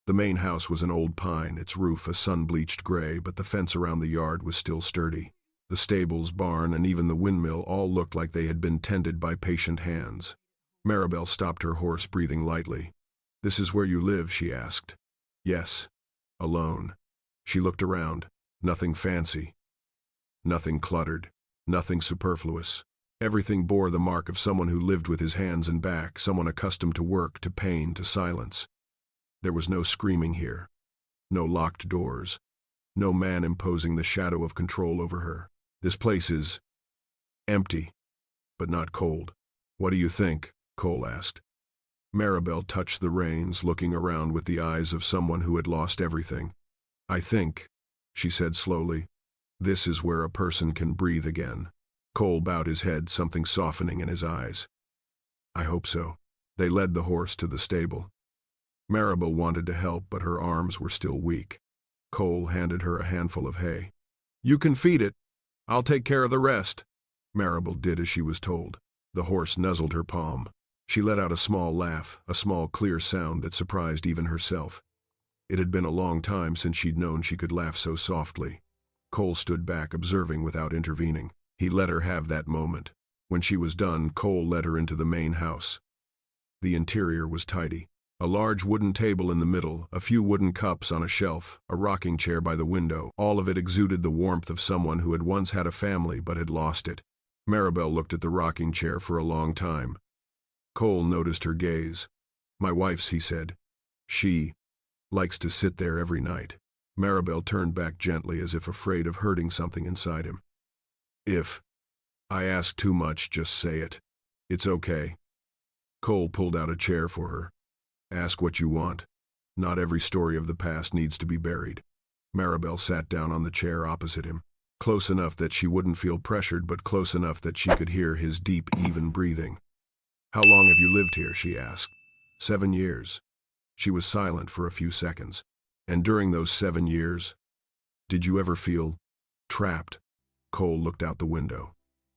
The main house was an old pine, its roof a sun-bleached gray, but the fence around the yard was still sturdy. The stables, barn, and even the windmill all looked like they had been tended by patient hands. Maribel stopped her horse, breathing lightly. "This is where you live?" she asked. "Yes. Alone." She looked around. Nothing fancy. Nothing cluttered. Nothing superfluous. Everything bore the mark of someone who lived with his hands and back, someone accustomed to work, to pain, to silence. There was no screaming here. No locked doors. No man imposing the shadow of control over her. This place is empty, but not cold. "What do you think?" Cole asked. Maribel touched the reins, looking around with the eyes of someone who had lost everything. "I think," she said slowly, "this is where a person can breathe again." Cole bowed his head, something softening in his eyes. "I hope so." They led the horse to the stable. Maribel wanted to help, but her arms were still weak. Cole handed her a handful of hay. "You can feed it. I'll take care of the rest." Maribel did as she was told. The horse nuzzled her palm. She let out a small laugh, a small clear sound that surprised even herself. It had been a long time since she'd known she could laugh so softly. Cole stood back, observing without intervening. He let her have that moment. When she was done, Cole led her into the main house. The interior was tidy. A large wooden table in the middle, a few wooden cups on a shelf, a rocking chair by the window. All of it exuded the warmth of someone who had once had a family but had lost it. Maribel looked at the rocking chair for a long time. Cole noticed her gaze. "My wife's," he said. "She likes to sit there every night." Maribel turned back gently, as if afraid of hurting something inside him. "If I ask too much, just say it. It's okay." Cole pulled out a chair for her. "Ask what you want. Not every story of the past needs to be buried." Maribel sat down on the chair opposite him, close enough that she wouldn't feel pressured, but close enough that she could hear his deep, even breathing. "How long have you lived here?" she asked. 7 years. She was silent for a few seconds. "And during those 7 years, did you ever feel trapped?" Cole looked out the window.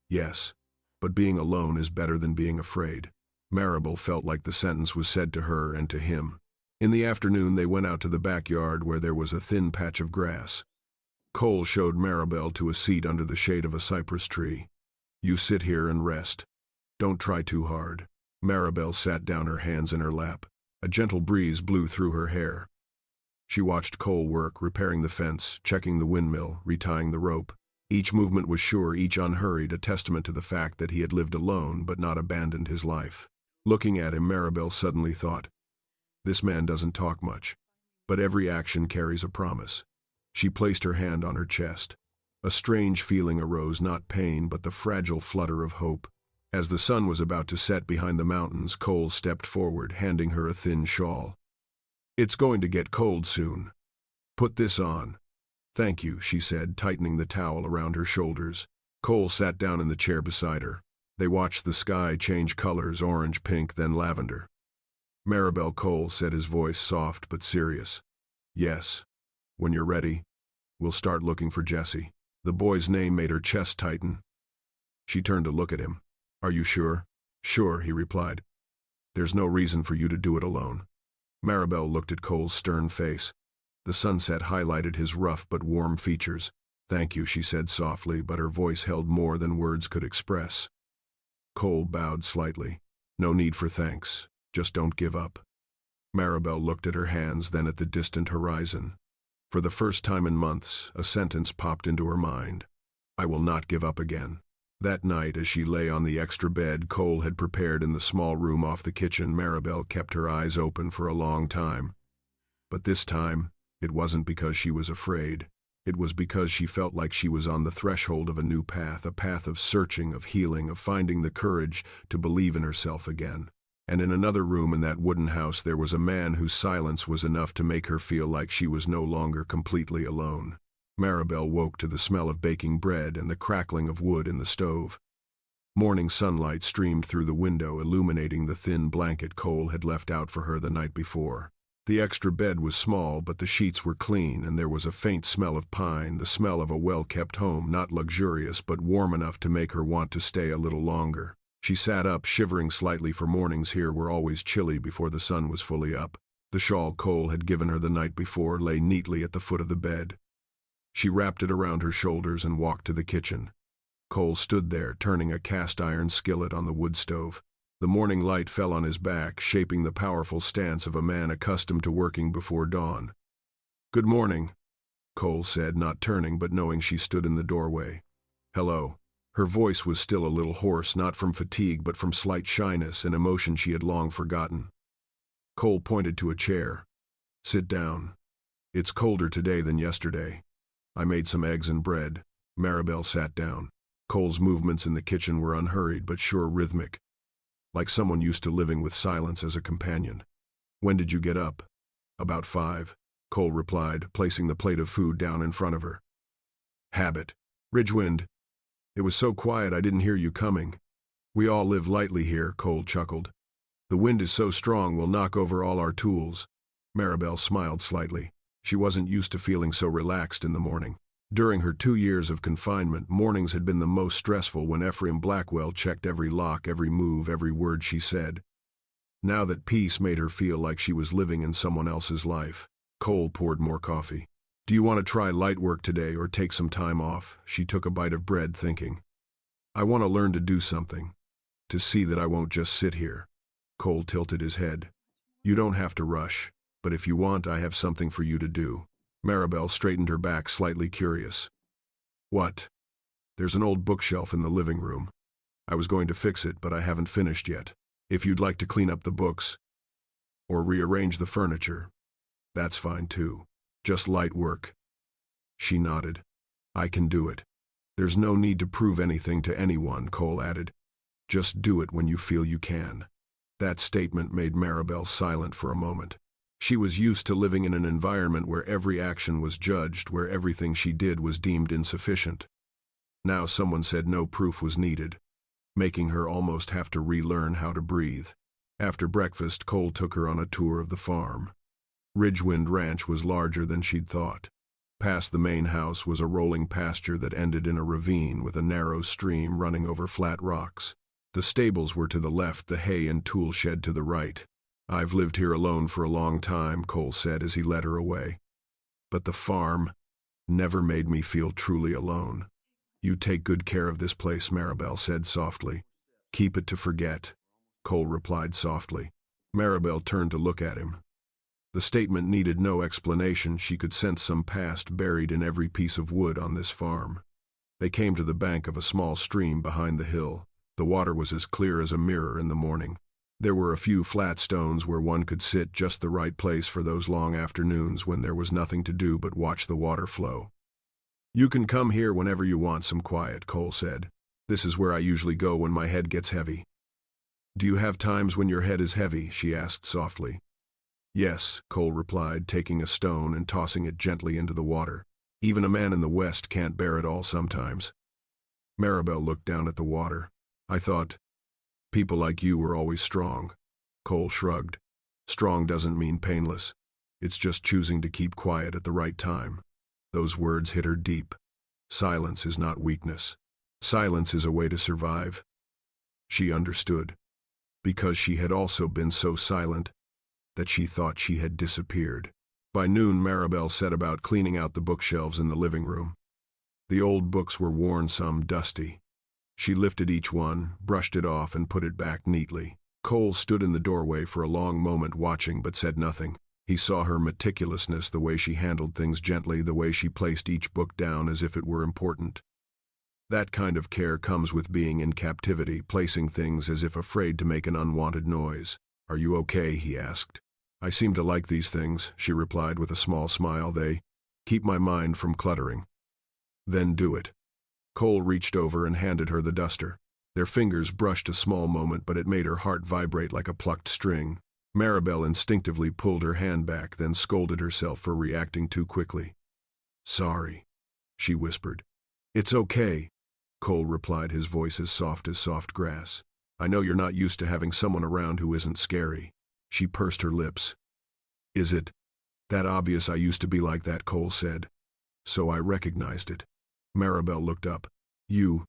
"Yes, but being alone is better than being afraid." Maribel felt like the sentence was said to her and to him. In the afternoon, they went out to the backyard where there was a thin patch of grass. Cole showed Maribel to a seat under the shade of a cypress tree. "You sit here and rest. Don't try too hard." Maribel sat down, her hands in her lap. A gentle breeze blew through her hair. She watched Cole work, repairing the fence, checking the windmill, retying the rope. Each movement was sure, each unhurried, a testament to the fact that he had lived alone but not abandoned his life. Looking at him, Maribel suddenly thought, "This man doesn't talk much, but every action carries a promise." She placed her hand on her chest. A strange feeling arose, not pain, but the fragile flutter of hope. As the sun was about to set behind the mountains, Cole stepped forward, handing her a thin shawl. "It's going to get cold soon. Put this on." "Thank you," she said, tightening the towel around her shoulders. Cole sat down in the chair beside her. They watched the sky change colors, orange, pink, then lavender. "Maribel," Cole said, his voice soft but serious. "Yes. When you're ready, we'll start looking for Jesse." The boy's name made her chest tighten. She turned to look at him. "Are you sure?" "Sure," he replied. "There's no reason for you to do it alone." Maribel looked at Cole's stern face. The sunset highlighted his rough but warm features. "Thank you," she said softly, but her voice held more than words could express. Cole bowed slightly. "No need for thanks. Just don't give up." Maribel looked at her hands, then at the distant horizon. For the first time in months, a sentence popped into her mind. "I will not give up again." That night, as she lay on the extra bed Cole had prepared in the small room off the kitchen, Maribel kept her eyes open for a long time. But this time, it wasn't because she was afraid. It was because she felt like she was on the threshold of a new path, a path of searching, of healing, of finding the courage to believe in herself again. And in another room in that wooden house there was a man whose silence was enough to make her feel like she was no longer completely alone. Maribel woke to the smell of baking bread and the crackling of wood in the stove. Morning sunlight streamed through the window, illuminating the thin blanket Cole had left out for her the night before. The extra bed was small, but the sheets were clean, and there was a faint smell of pine, the smell of a well-kept home, not luxurious but warm enough to make her want to stay a little longer. She sat up, shivering slightly, for mornings here were always chilly before the sun was fully up. The shawl Cole had given her the night before lay neatly at the foot of the bed. She wrapped it around her shoulders and walked to the kitchen. Cole stood there, turning a cast-iron skillet on the wood stove. The morning light fell on his back, shaping the powerful stance of a man accustomed to working before dawn. "Good morning," Cole said, not turning but knowing she stood in the doorway. "Hello." Her voice was still a little hoarse, not from fatigue but from slight shyness, an emotion she had long forgotten. Cole pointed to a chair. "Sit down. It's colder today than yesterday. I made some eggs and bread." Maribel sat down. Cole's movements in the kitchen were unhurried but sure rhythmic, like someone used to living with silence as a companion. "When did you get up?" "About 5, Cole replied, placing the plate of food down in front of her. "Habit. Ridgewind. It was so quiet I didn't hear you coming." "We all live lightly here," Cole chuckled. "The wind is so strong we'll knock over all our tools." Maribel smiled slightly. She wasn't used to feeling so relaxed in the morning. During her 2 years of confinement, mornings had been the most stressful when Ephraim Blackwell checked every lock, every move, every word she said. Now that peace made her feel like she was living in someone else's life. Cole poured more coffee. "Do you want to try light work today or take some time off?" She took a bite of bread, thinking, "I want to learn to do something, to see that I won't just sit here." Cole tilted his head. "You don't have to rush, but if you want, I have something for you to do." Maribel straightened her back, slightly curious. "What?" "There's an old bookshelf in the living room. I was going to fix it, but I haven't finished yet. If you'd like to clean up the books or rearrange the furniture, that's fine too. Just light work." She nodded. "I can do it. There's no need to prove anything to anyone," Cole added. "Just do it when you feel you can." That statement made Maribel silent for a moment. She was used to living in an environment where every action was judged, where everything she did was deemed insufficient. Now someone said no proof was needed, making her almost have to relearn how to breathe. After breakfast, Cole took her on a tour of the farm. Ridgewind Ranch was larger than she'd thought. Past the main house was a rolling pasture that ended in a ravine with a narrow stream running over flat rocks. The stables were to the left, the hay and tool shed to the right. "I've lived here alone for a long time," Cole said as he led her away. "But the farm never made me feel truly alone." "You take good care of this place," Maribel said softly. "Keep it to forget," Cole replied softly. Maribel turned to look at him. The statement needed no explanation. She could sense some past buried in every piece of wood on this farm. They came to the bank of a small stream behind the hill. The water was as clear as a mirror in the morning. There were a few flat stones where one could sit, just the right place for those long afternoons when there was nothing to do but watch the water flow. "You can come here whenever you want some quiet," Cole said. "This is where I usually go when my head gets heavy." "Do you have times when your head is heavy?" she asked softly. "Yes," Cole replied, taking a stone and tossing it gently into the water. "Even a man in the West can't bear it all sometimes." Maribel looked down at the water. "I thought people like you were always strong." Cole shrugged. "Strong doesn't mean painless. It's just choosing to keep quiet at the right time." Those words hit her deep. Silence is not weakness. Silence is a way to survive. She understood, because she had also been so silent that she thought she had disappeared. By noon, Maribel set about cleaning out the bookshelves in the living room. The old books were worn, some dusty. She lifted each one, brushed it off, and put it back neatly. Cole stood in the doorway for a long moment watching but said nothing. He saw her meticulousness, the way she handled things gently, the way she placed each book down as if it were important. That kind of care comes with being in captivity, placing things as if afraid to make an unwanted noise. Are you okay? He asked. I seem to like these things, she replied with a small smile. They keep my mind from cluttering. Then do it. Cole reached over and handed her the duster. Their fingers brushed a small moment, but it made her heart vibrate like a plucked string. Maribel instinctively pulled her hand back, then scolded herself for reacting too quickly. Sorry, she whispered. It's okay, Cole replied, his voice as soft grass. I know you're not used to having someone around who isn't scary. She pursed her lips. Is it that obvious? I used to be like that, Cole said. So I recognized it. Maribel looked up. You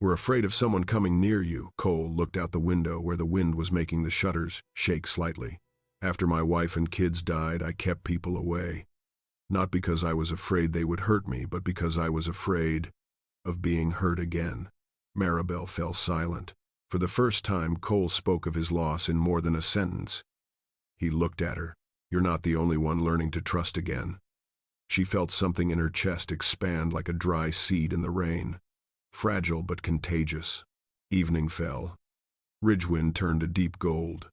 were afraid of someone coming near you. Cole looked out the window where the wind was making the shutters shake slightly. After my wife and kids died, I kept people away. Not because I was afraid they would hurt me, but because I was afraid of being hurt again. Maribel fell silent. For the first time, Cole spoke of his loss in more than a sentence. He looked at her. You're not the only one learning to trust again. She felt something in her chest expand like a dry seed in the rain. Fragile but contagious. Evening fell. Ridgewind turned to deep gold.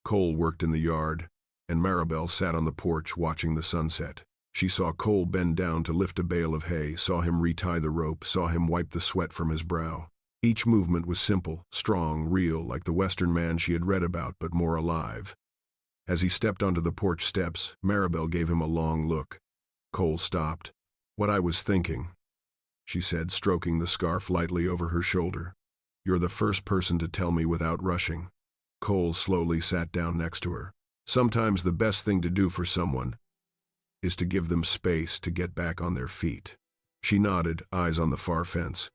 Cole worked in the yard, and Maribel sat on the porch watching the sunset. She saw Cole bend down to lift a bale of hay, saw him retie the rope, saw him wipe the sweat from his brow. Each movement was simple, strong, real, like the Western man she had read about, but more alive. As he stepped onto the porch steps, Maribel gave him a long look. Cole stopped. What I was thinking, she said, stroking the scarf lightly over her shoulder. You're the first person to tell me without rushing. Cole slowly sat down next to her. Sometimes the best thing to do for someone is to give them space to get back on their feet. She nodded, eyes on the far fence.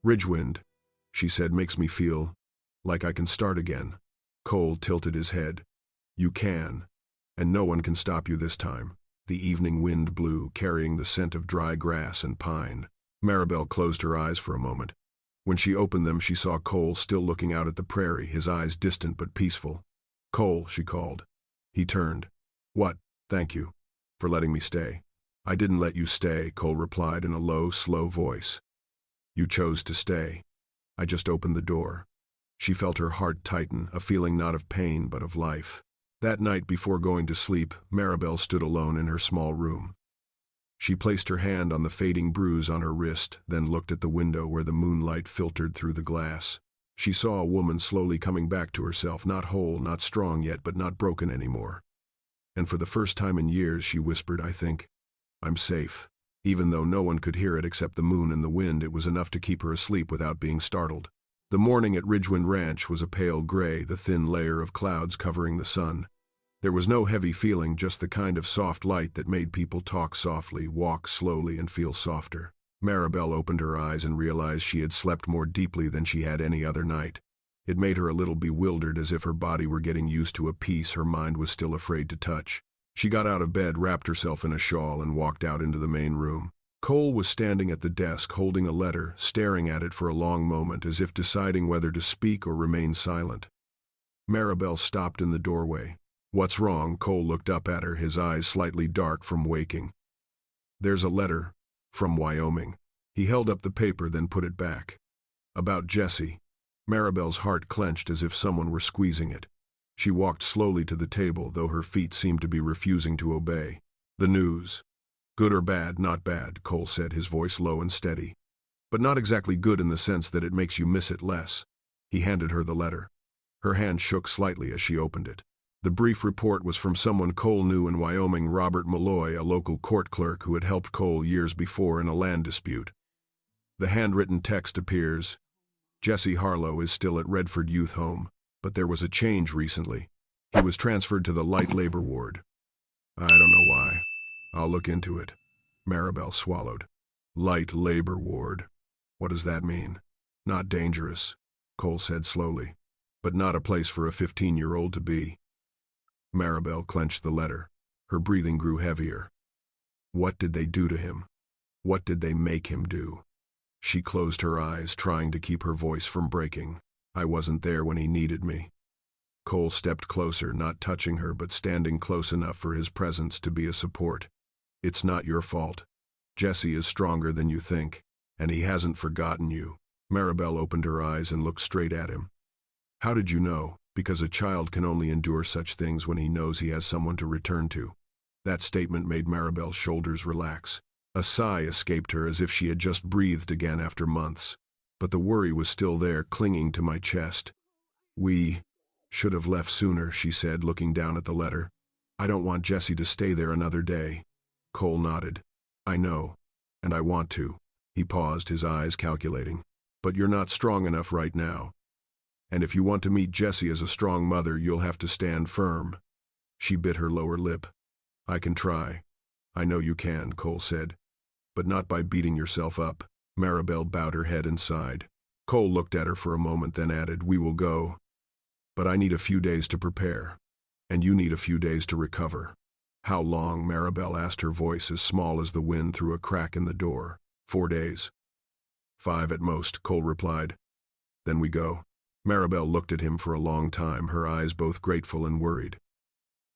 Ridgewind, she said, makes me feel like I can start again. Cole tilted his head. You can, and no one can stop you this time. The evening wind blew, carrying the scent of dry grass and pine. Maribel closed her eyes for a moment. When she opened them, she saw Cole still looking out at the prairie, his eyes distant but peaceful. Cole, she called. He turned. What? Thank you for letting me stay. I didn't let you stay, Cole replied in a low, slow voice. You chose to stay. I just opened the door. She felt her heart tighten, a feeling not of pain but of life. That night before going to sleep, Maribel stood alone in her small room. She placed her hand on the fading bruise on her wrist, then looked at the window where the moonlight filtered through the glass. She saw a woman slowly coming back to herself, not whole, not strong yet, but not broken anymore. And for the first time in years, she whispered, I think I'm safe. Even though no one could hear it except the moon and the wind, it was enough to keep her asleep without being startled. The morning at Ridgewind Ranch was a pale gray, the thin layer of clouds covering the sun. There was no heavy feeling, just the kind of soft light that made people talk softly, walk slowly, and feel softer. Maribel opened her eyes and realized she had slept more deeply than she had any other night. It made her a little bewildered, as if her body were getting used to a peace her mind was still afraid to touch. She got out of bed, wrapped herself in a shawl, and walked out into the main room. Cole was standing at the desk, holding a letter, staring at it for a long moment, as if deciding whether to speak or remain silent. Maribel stopped in the doorway. What's wrong? Cole looked up at her, his eyes slightly dark from waking. There's a letter from Wyoming. He held up the paper, then put it back. About Jesse. Maribel's heart clenched as if someone were squeezing it. She walked slowly to the table, though her feet seemed to be refusing to obey. The news. Good or bad? Not bad, Cole said, his voice low and steady. But not exactly good in the sense that it makes you miss it less. He handed her the letter. Her hand shook slightly as she opened it. The brief report was from someone Cole knew in Wyoming, Robert Malloy, a local court clerk who had helped Cole years before in a land dispute. The handwritten text appears, Jesse Harlow is still at Redford Youth Home, but there was a change recently. He was transferred to the light labor ward. I don't know why. I'll look into it. Maribel swallowed. Light labor ward. What does that mean? Not dangerous, Cole said slowly, but not a place for a 15-year-old to be. Maribel clenched the letter. Her breathing grew heavier. What did they do to him? What did they make him do? She closed her eyes, trying to keep her voice from breaking. I wasn't there when he needed me. Cole stepped closer, not touching her, but standing close enough for his presence to be a support. It's not your fault. Jesse is stronger than you think, And he hasn't forgotten you. Maribel opened her eyes and looked straight at him. How did you know? Because a child can only endure such things when he knows he has someone to return to. That statement made Maribel's shoulders relax. A sigh escaped her as if she had just breathed again after months. But the worry was still there, clinging to my chest. We should have left sooner, she said, looking down at the letter. I don't want Jesse to stay there another day. Cole nodded. I know, and I want to. He paused, his eyes calculating. But you're not strong enough right now. And if you want to meet Jesse as a strong mother, you'll have to stand firm. She bit her lower lip. I can try. I know you can, Cole said. But not by beating yourself up. Maribel bowed her head and sighed. Cole looked at her for a moment, then added, We will go. But I need a few days to prepare. And you need a few days to recover. How long? Maribel asked, her voice as small as the wind through a crack in the door. 4 days. 5 at most, Cole replied. Then we go. Maribel looked at him for a long time, her eyes both grateful and worried.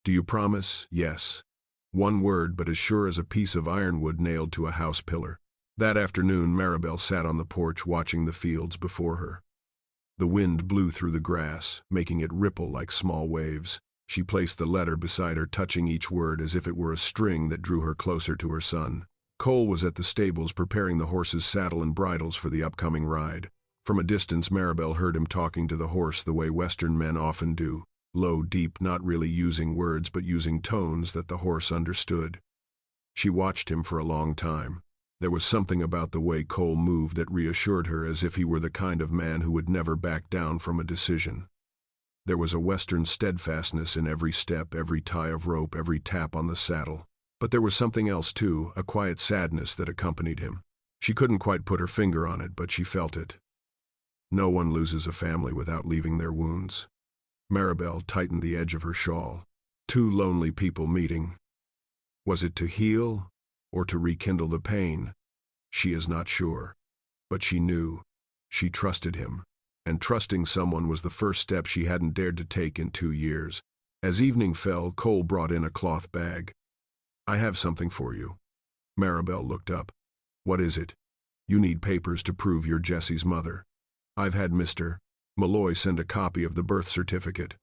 Do you promise? Yes. One word, but as sure as a piece of ironwood nailed to a house pillar. That afternoon, Maribel sat on the porch watching the fields before her. The wind blew through the grass, making it ripple like small waves. She placed the letter beside her, touching each word as if it were a string that drew her closer to her son. Cole was at the stables preparing the horse's saddle and bridles for the upcoming ride. From a distance, Maribel heard him talking to the horse the way Western men often do, low, deep, not really using words but using tones that the horse understood. She watched him for a long time. There was something about the way Cole moved that reassured her, as if he were the kind of man who would never back down from a decision. There was a Western steadfastness in every step, every tie of rope, every tap on the saddle. But there was something else too, a quiet sadness that accompanied him. She couldn't quite put her finger on it, but she felt it. No one loses a family without leaving their wounds. Maribel tightened the edge of her shawl. 2 lonely people meeting. Was it to heal or to rekindle the pain? She is not sure. But she knew. She trusted him. And trusting someone was the first step she hadn't dared to take in 2 years. As evening fell, Cole brought in a cloth bag. I have something for you. Maribel looked up. What is it? You need papers to prove you're Jesse's mother. I've had Mr. Malloy send a copy of the birth certificate.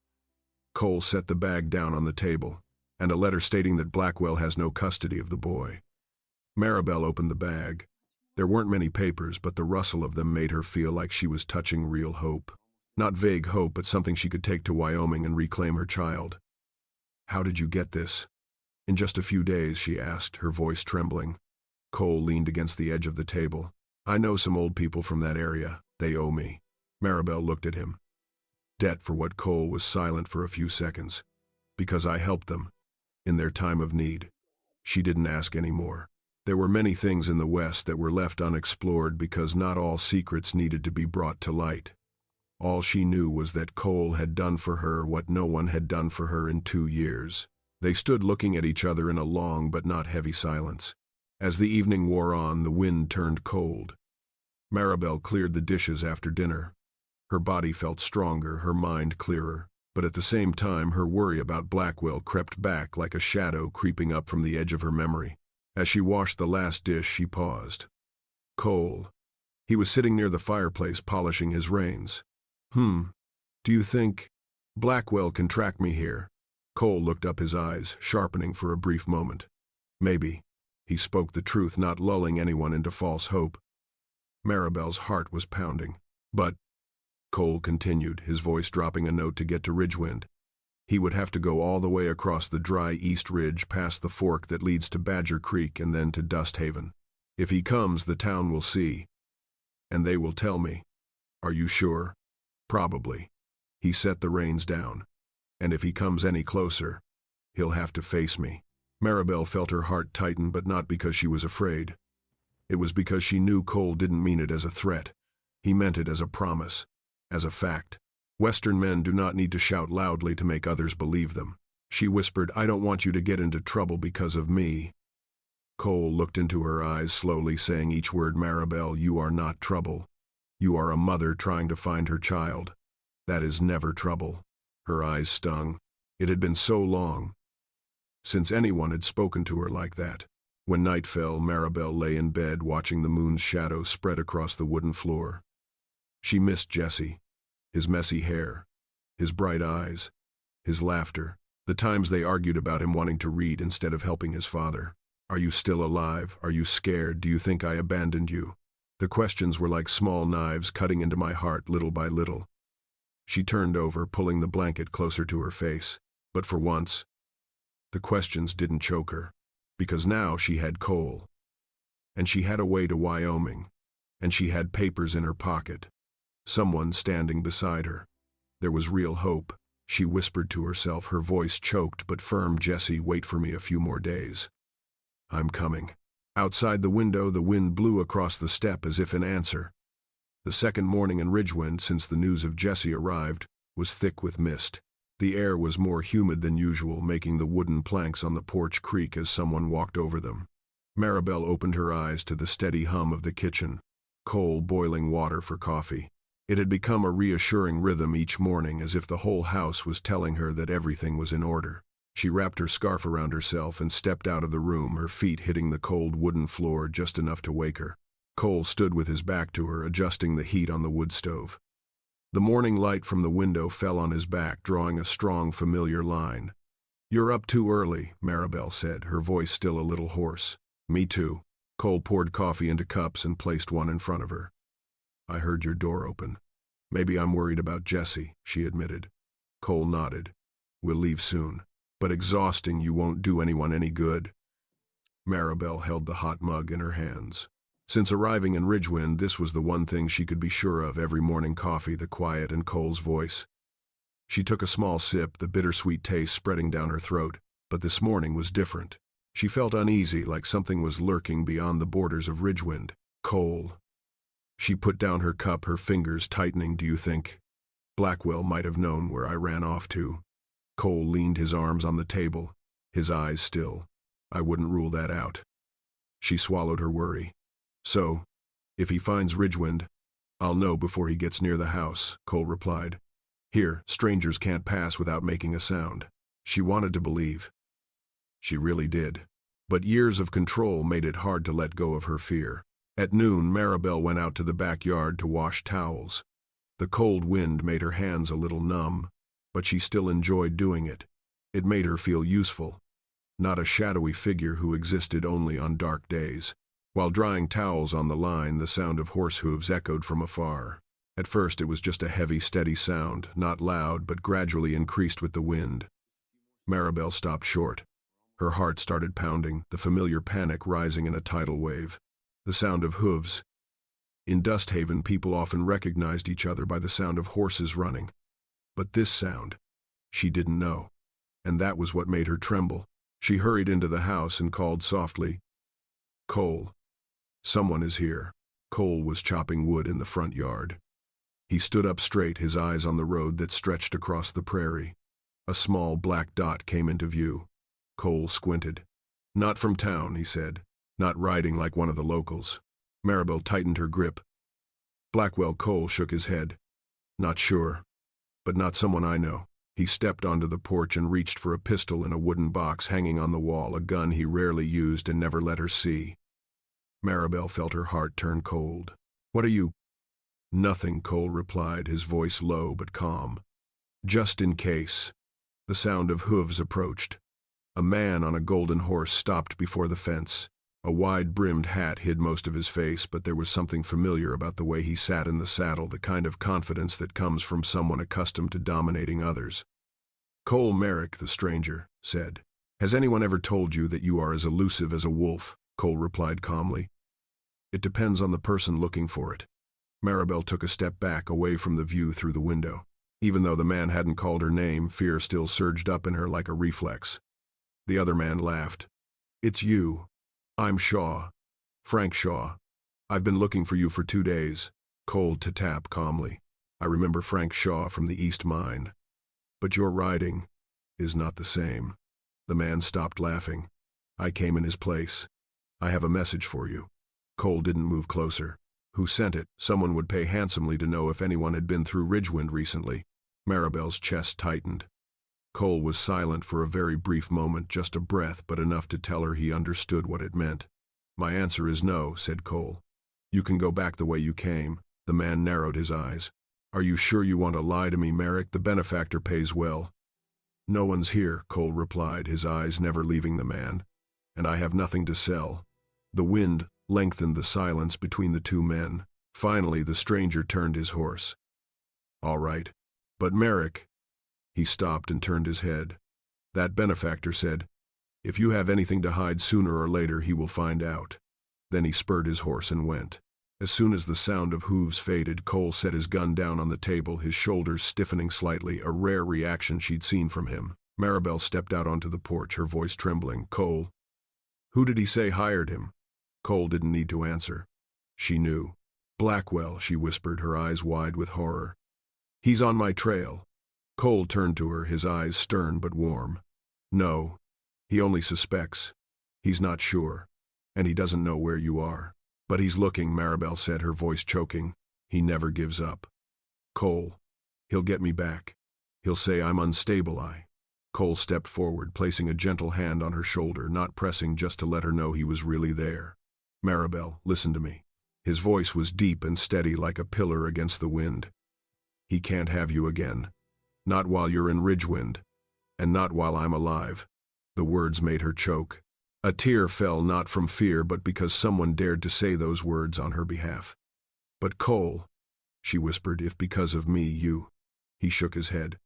Cole set the bag down on the table, and a letter stating that Blackwell has no custody of the boy. Maribel opened the bag. There weren't many papers, but the rustle of them made her feel like she was touching real hope. Not vague hope, but something she could take to Wyoming and reclaim her child. How did you get this? In just a few days, she asked, her voice trembling. Cole leaned against the edge of the table. I know some old people from that area. They owe me. Maribel looked at him. Debt for what? Cole was silent for a few seconds. Because I helped them. In their time of need. She didn't ask any more. There were many things in the West that were left unexplored because not all secrets needed to be brought to light. All she knew was that Cole had done for her what no one had done for her in 2 years. They stood looking at each other in a long but not heavy silence. As the evening wore on, the wind turned cold. Maribel cleared the dishes after dinner. Her body felt stronger, her mind clearer, but at the same time her worry about Blackwell crept back like a shadow creeping up from the edge of her memory. As she washed the last dish, she paused. Cole. He was sitting near the fireplace polishing his reins. Do you think Blackwell can track me here? Cole looked up, his eyes sharpening for a brief moment. Maybe. He spoke the truth, not lulling anyone into false hope. Maribel's heart was pounding. But, Cole continued, his voice dropping a note, to get to Ridgewind, he would have to go all the way across the dry East Ridge past the fork that leads to Badger Creek and then to Dust Haven. If he comes, the town will see. And they will tell me. Are you sure? Probably. He set the reins down. And if he comes any closer, he'll have to face me. Maribel felt her heart tighten, but not because she was afraid. It was because she knew Cole didn't mean it as a threat. He meant it as a promise, as a fact. Western men do not need to shout loudly to make others believe them. She whispered, I don't want you to get into trouble because of me. Cole looked into her eyes slowly, saying each word, Maribel, you are not trouble. You are a mother trying to find her child. That is never trouble. Her eyes stung. It had been so long since anyone had spoken to her like that. When night fell, Maribel lay in bed watching the moon's shadow spread across the wooden floor. She missed Jesse, his messy hair, his bright eyes, his laughter, the times they argued about him wanting to read instead of helping his father. Are you still alive? Are you scared? Do you think I abandoned you? The questions were like small knives cutting into my heart little by little. She turned over, pulling the blanket closer to her face. But for once, the questions didn't choke her. Because now she had Cole. And she had a way to Wyoming. And she had papers in her pocket. Someone standing beside her. There was real hope. She whispered to herself, her voice choked but firm. Jesse, wait for me a few more days. I'm coming. Outside the window, the wind blew across the step as if in answer. The second morning in Ridgewind since the news of Jesse arrived was thick with mist. The air was more humid than usual, making the wooden planks on the porch creak as someone walked over them. Maribel opened her eyes to the steady hum of the kitchen. Cole boiling water for coffee. It had become a reassuring rhythm each morning, as if the whole house was telling her that everything was in order. She wrapped her scarf around herself and stepped out of the room, her feet hitting the cold wooden floor just enough to wake her. Cole stood with his back to her, adjusting the heat on the wood stove. The morning light from the window fell on his back, drawing a strong, familiar line. You're up too early, Maribel said, her voice still a little hoarse. Me too. Cole poured coffee into cups and placed one in front of her. I heard your door open. Maybe I'm worried about Jesse, she admitted. Cole nodded. We'll leave soon. But exhausting, you won't do anyone any good. Maribel held the hot mug in her hands. Since arriving in Ridgewind, this was the one thing she could be sure of every morning: coffee, the quiet, and Cole's voice. She took a small sip, the bittersweet taste spreading down her throat, but this morning was different. She felt uneasy, like something was lurking beyond the borders of Ridgewind. Cole. She put down her cup, her fingers tightening. Do you think Blackwell might have known where I ran off to? Cole leaned his arms on the table, his eyes still. I wouldn't rule that out. She swallowed her worry. So, if he finds Ridgewind, I'll know before he gets near the house, Cole replied. Here, strangers can't pass without making a sound. She wanted to believe. She really did. But years of control made it hard to let go of her fear. At noon, Maribel went out to the backyard to wash towels. The cold wind made her hands a little numb, but she still enjoyed doing it. It made her feel useful, not a shadowy figure who existed only on dark days. While drying towels on the line, the sound of horse hooves echoed from afar. At first it was just a heavy, steady sound, not loud, but gradually increased with the wind. Maribel stopped short. Her heart started pounding, the familiar panic rising in a tidal wave. The sound of hooves. In Dust Haven, people often recognized each other by the sound of horses running. But this sound, she didn't know. And that was what made her tremble. She hurried into the house and called softly, Cole. Someone is here. Cole was chopping wood in the front yard. He stood up straight, his eyes on the road that stretched across the prairie. A small black dot came into view. Cole squinted. Not from town, he said. Not riding like one of the locals. Maribel tightened her grip. Blackwell. Cole shook his head. Not sure. But not someone I know. He stepped onto the porch and reached for a pistol in a wooden box hanging on the wall, a gun he rarely used and never let her see. Maribel felt her heart turn cold. What are you? Nothing, Cole replied, his voice low but calm. Just in case. The sound of hooves approached. A man on a golden horse stopped before the fence. A wide-brimmed hat hid most of his face, but there was something familiar about the way he sat in the saddle, the kind of confidence that comes from someone accustomed to dominating others. Cole Merrick, the stranger, said. Has anyone ever told you that you are as elusive as a wolf? Cole replied calmly. It depends on the person looking for it. Maribel took a step back, away from the view through the window. Even though the man hadn't called her name, fear still surged up in her like a reflex. The other man laughed. It's you. I'm Shaw. Frank Shaw. I've been looking for you for 2 days. Cole to tap calmly. I remember Frank Shaw from the East Mine. But your riding is not the same. The man stopped laughing. I came in his place. I have a message for you. Cole didn't move closer. Who sent it? Someone would pay handsomely to know if anyone had been through Ridgewind recently. Maribel's chest tightened. Cole was silent for a very brief moment, just a breath, but enough to tell her he understood what it meant. "My answer is no," said Cole. "You can go back the way you came." The man narrowed his eyes. "Are you sure you want to lie to me, Merrick? The benefactor pays well." "No one's here," Cole replied, his eyes never leaving the man. "And I have nothing to sell." The wind lengthened the silence between the two men. Finally, the stranger turned his horse. "All right. But Merrick—" He stopped and turned his head. "That benefactor said, if you have anything to hide, sooner or later he will find out." Then he spurred his horse and went. As soon as the sound of hooves faded, Cole set his gun down on the table, his shoulders stiffening slightly, a rare reaction she'd seen from him. Maribel stepped out onto the porch, her voice trembling. "Cole, who did he say hired him?" Cole didn't need to answer. She knew. "Blackwell," she whispered, her eyes wide with horror. "He's on my trail." Cole turned to her, his eyes stern but warm. "No, he only suspects. He's not sure. And he doesn't know where you are. But he's looking," Maribel said, her voice choking. "He never gives up. Cole, he'll get me back. He'll say I'm unstable." Cole stepped forward, placing a gentle hand on her shoulder, not pressing, just to let her know he was really there. "Maribel, listen to me." His voice was deep and steady, like a pillar against the wind. "He can't have you again. Not while you're in Ridgewind. And not while I'm alive." The words made her choke. A tear fell, not from fear, but because someone dared to say those words on her behalf. "But Cole," she whispered, "if because of me you—" He shook his head.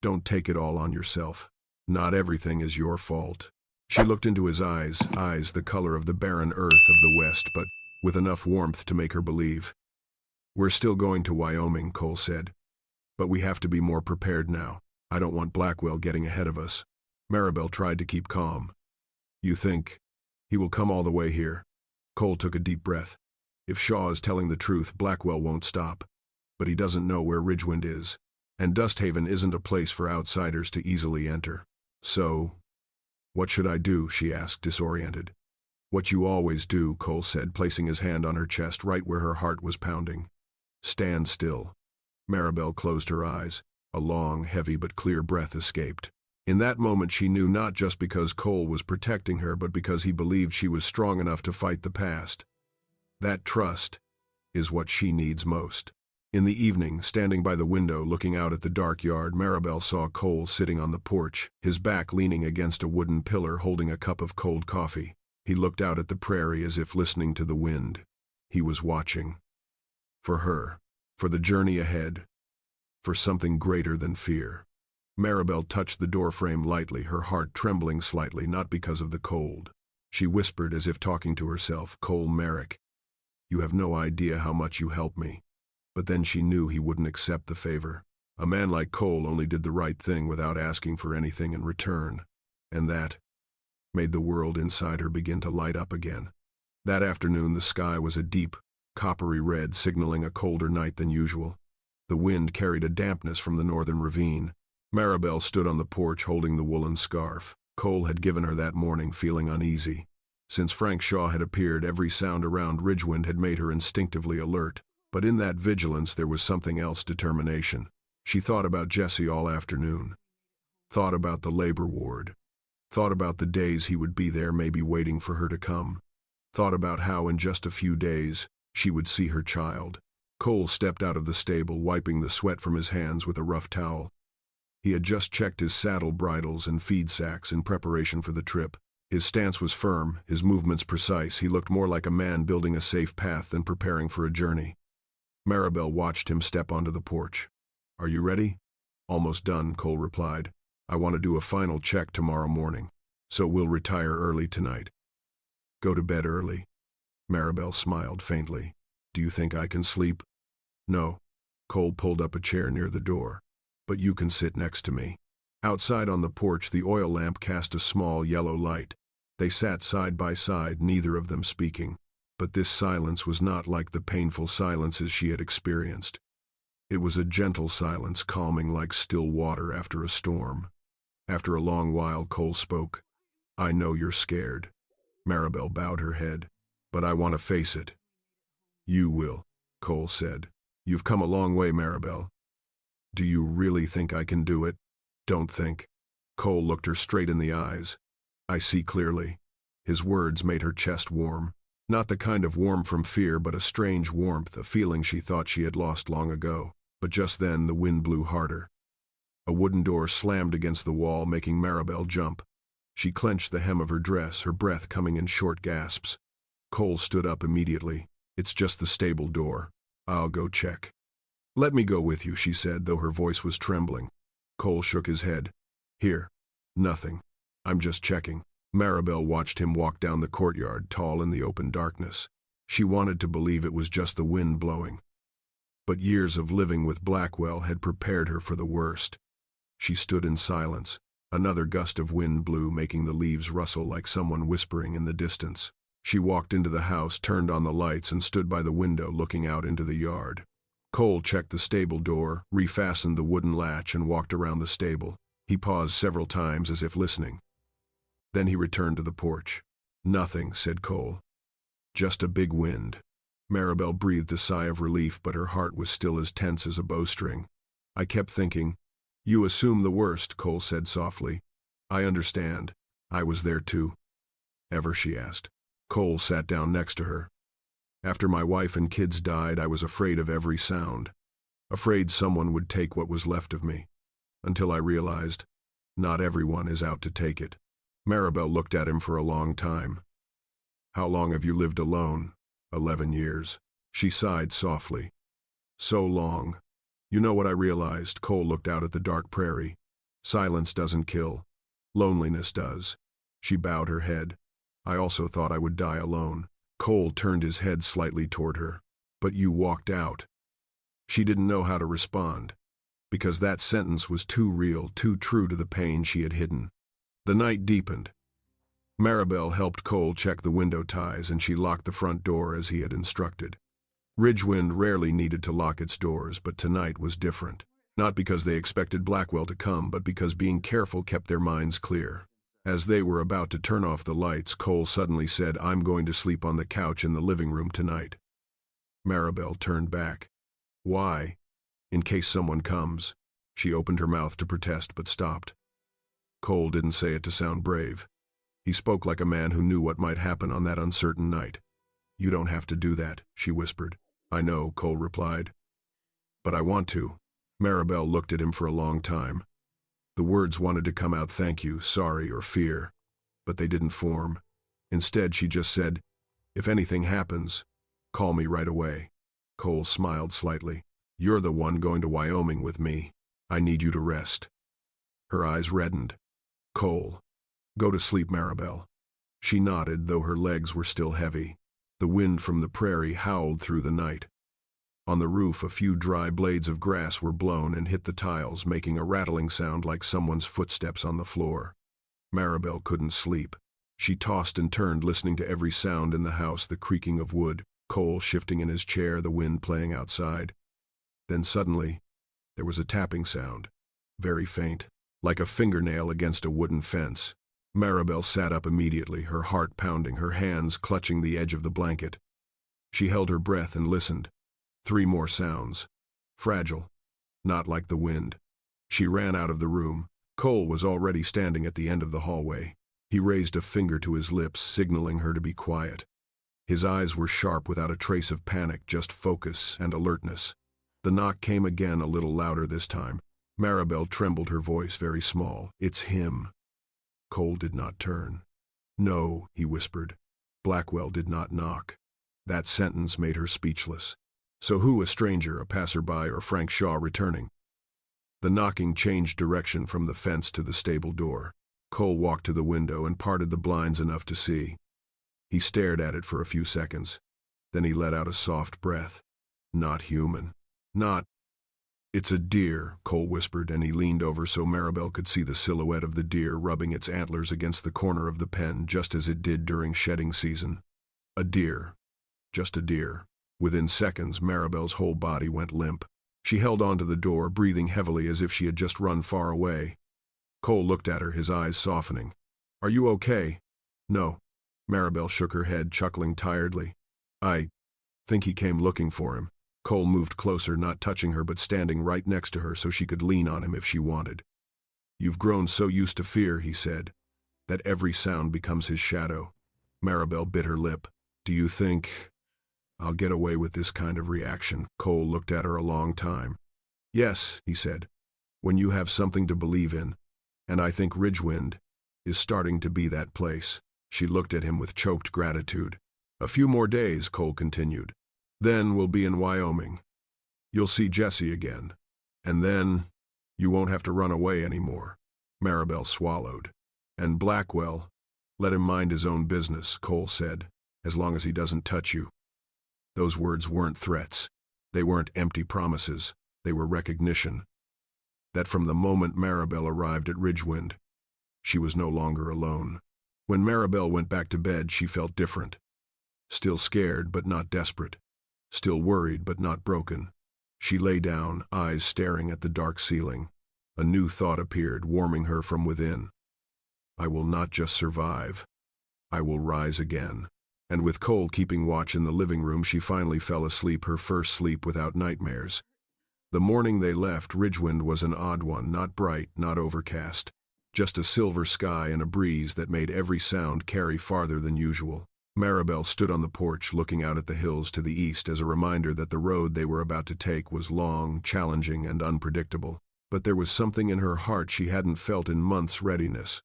"Don't take it all on yourself. Not everything is your fault." She looked into his eyes the color of the barren earth of the West, but with enough warmth to make her believe. "We're still going to Wyoming," Cole said. "But we have to be more prepared now. I don't want Blackwell getting ahead of us." Maribel tried to keep calm. "You think he will come all the way here?" Cole took a deep breath. "If Shaw is telling the truth, Blackwell won't stop. But he doesn't know where Ridgewind is. And Dusthaven isn't a place for outsiders to easily enter. So, what should I do?" she asked, disoriented. "What you always do," Cole said, placing his hand on her chest, right where her heart was pounding. "Stand still." Maribel closed her eyes. A long, heavy but clear breath escaped. In that moment she knew, not just because Cole was protecting her, but because he believed she was strong enough to fight the past. That trust is what she needs most. In the evening, standing by the window looking out at the dark yard, Maribel saw Cole sitting on the porch, his back leaning against a wooden pillar, holding a cup of cold coffee. He looked out at the prairie as if listening to the wind. He was watching. For her. For the journey ahead. For something greater than fear. Maribel touched the doorframe lightly, her heart trembling slightly, not because of the cold. She whispered, as if talking to herself, "Cole Merrick, you have no idea how much you helped me." But then she knew he wouldn't accept the favor. A man like Cole only did the right thing without asking for anything in return. And that made the world inside her begin to light up again. That afternoon the sky was a deep, coppery red, signaling a colder night than usual. The wind carried a dampness from the northern ravine. Maribel stood on the porch holding the woolen scarf. Cole had given her that morning, feeling uneasy. Since Frank Shaw had appeared, every sound around Ridgewind had made her instinctively alert. But in that vigilance there was something else: determination. She thought about Jesse all afternoon. Thought about the labor ward. Thought about the days he would be there, maybe waiting for her to come. Thought about how in just a few days she would see her child. Cole stepped out of the stable, wiping the sweat from his hands with a rough towel. He had just checked his saddle bridles and feed sacks in preparation for the trip. His stance was firm, his movements precise. He looked more like a man building a safe path than preparing for a journey. Maribel watched him step onto the porch. "Are you ready?" "Almost done," Cole replied. "I want to do a final check tomorrow morning. So we'll retire early tonight." "Go to bed early." Maribel smiled faintly. "Do you think I can sleep?" "No." Cole pulled up a chair near the door. "But you can sit next to me." Outside on the porch, the oil lamp cast a small yellow light. They sat side by side, neither of them speaking. But this silence was not like the painful silences she had experienced. It was a gentle silence, calming like still water after a storm. After a long while, Cole spoke. "I know you're scared." Maribel bowed her head. "But I want to face it." "You will," Cole said. "You've come a long way, Maribel." "Do you really think I can do it?" "Don't think." Cole looked her straight in the eyes. I see clearly. His words made her chest warm. Not the kind of warm from fear, but a strange warmth, a feeling she thought she had lost long ago. But just then the wind blew harder. A wooden door slammed against the wall, making Maribel jump. She clenched the hem of her dress, her breath coming in short gasps. Cole stood up immediately. It's just the stable door. I'll go check. Let me go with you, she said, though her voice was trembling. Cole shook his head. Here. Nothing. I'm just checking. Maribel watched him walk down the courtyard, tall in the open darkness. She wanted to believe it was just the wind blowing. But years of living with Blackwell had prepared her for the worst. She stood in silence. Another gust of wind blew, making the leaves rustle like someone whispering in the distance. She walked into the house, turned on the lights, and stood by the window looking out into the yard. Cole checked the stable door, refastened the wooden latch, and walked around the stable. He paused several times as if listening. Then he returned to the porch. Nothing, said Cole. Just a big wind. Maribel breathed a sigh of relief, but her heart was still as tense as a bowstring. I kept thinking. You assume the worst, Cole said softly. I understand. I was there too. Ever, she asked. Cole sat down next to her. After my wife and kids died, I was afraid of every sound. Afraid someone would take what was left of me. Until I realized, not everyone is out to take it. Maribel looked at him for a long time. How long have you lived alone? 11 years. She sighed softly. So long. You know what I realized? Cole looked out at the dark prairie. Silence doesn't kill. Loneliness does. She bowed her head. I also thought I would die alone. Cole turned his head slightly toward her. But you walked out. She didn't know how to respond, because that sentence was too real, too true to the pain she had hidden. The night deepened. Maribel helped Cole check the window ties, and she locked the front door as he had instructed. Ridgewind rarely needed to lock its doors, but tonight was different. Not because they expected Blackwell to come, but because being careful kept their minds clear. As they were about to turn off the lights, Cole suddenly said, I'm going to sleep on the couch in the living room tonight. Maribel turned back. Why? In case someone comes. She opened her mouth to protest, but stopped. Cole didn't say it to sound brave. He spoke like a man who knew what might happen on that uncertain night. You don't have to do that, she whispered. I know, Cole replied. But I want to. Maribel looked at him for a long time. The words wanted to come out thank you, sorry, or fear, but they didn't form. Instead, she just said, if anything happens, call me right away. Cole smiled slightly. You're the one going to Wyoming with me. I need you to rest. Her eyes reddened. Cole. Go to sleep, Maribel. She nodded, though her legs were still heavy. The wind from the prairie howled through the night. On the roof, a few dry blades of grass were blown and hit the tiles, making a rattling sound like someone's footsteps on the floor. Maribel couldn't sleep. She tossed and turned, listening to every sound in the house, the creaking of wood, Cole shifting in his chair, the wind playing outside. Then suddenly, there was a tapping sound, very faint, like a fingernail against a wooden fence. Maribel sat up immediately, her heart pounding, her hands clutching the edge of the blanket. She held her breath and listened. 3 more sounds. Fragile. Not like the wind. She ran out of the room. Cole was already standing at the end of the hallway. He raised a finger to his lips, signaling her to be quiet. His eyes were sharp without a trace of panic, just focus and alertness. The knock came again, a little louder this time. Maribel trembled, her voice very small. It's him. Cole did not turn. No, he whispered. Blackwell did not knock. That sentence made her speechless. So who, a stranger, a passerby, or Frank Shaw returning? The knocking changed direction from the fence to the stable door. Cole walked to the window and parted the blinds enough to see. He stared at it for a few seconds. Then he let out a soft breath. Not human. Not... It's a deer, Cole whispered, and he leaned over so Maribel could see the silhouette of the deer rubbing its antlers against the corner of the pen, just as it did during shedding season. A deer. Just a deer. Within seconds, Maribel's whole body went limp. She held onto the door, breathing heavily as if she had just run far away. Cole looked at her, his eyes softening. Are you okay? No. Maribel shook her head, chuckling tiredly. I think he came looking for him. Cole moved closer, not touching her but standing right next to her so she could lean on him if she wanted. You've grown so used to fear, he said, that every sound becomes his shadow. Maribel bit her lip. Do you think I'll get away with this kind of reaction? Cole looked at her a long time. Yes, he said, when you have something to believe in, and I think Ridgewind is starting to be that place. She looked at him with choked gratitude. A few more days, Cole continued. Then we'll be in Wyoming. You'll see Jesse again. And then you won't have to run away anymore. Maribel swallowed. And Blackwell, let him mind his own business, Cole said, as long as he doesn't touch you. Those words weren't threats. They weren't empty promises. They were recognition. That from the moment Maribel arrived at Ridgewind, she was no longer alone. When Maribel went back to bed, she felt different. Still scared, but not desperate. Still worried, but not broken. She lay down, eyes staring at the dark ceiling. A new thought appeared, warming her from within. I will not just survive. I will rise again. And with Cole keeping watch in the living room, she finally fell asleep, her first sleep without nightmares. The morning they left, Ridgewind was an odd one, not bright, not overcast. Just a silver sky and a breeze that made every sound carry farther than usual. Maribel stood on the porch, looking out at the hills to the east as a reminder that the road they were about to take was long, challenging, and unpredictable. But there was something in her heart she hadn't felt in months: readiness.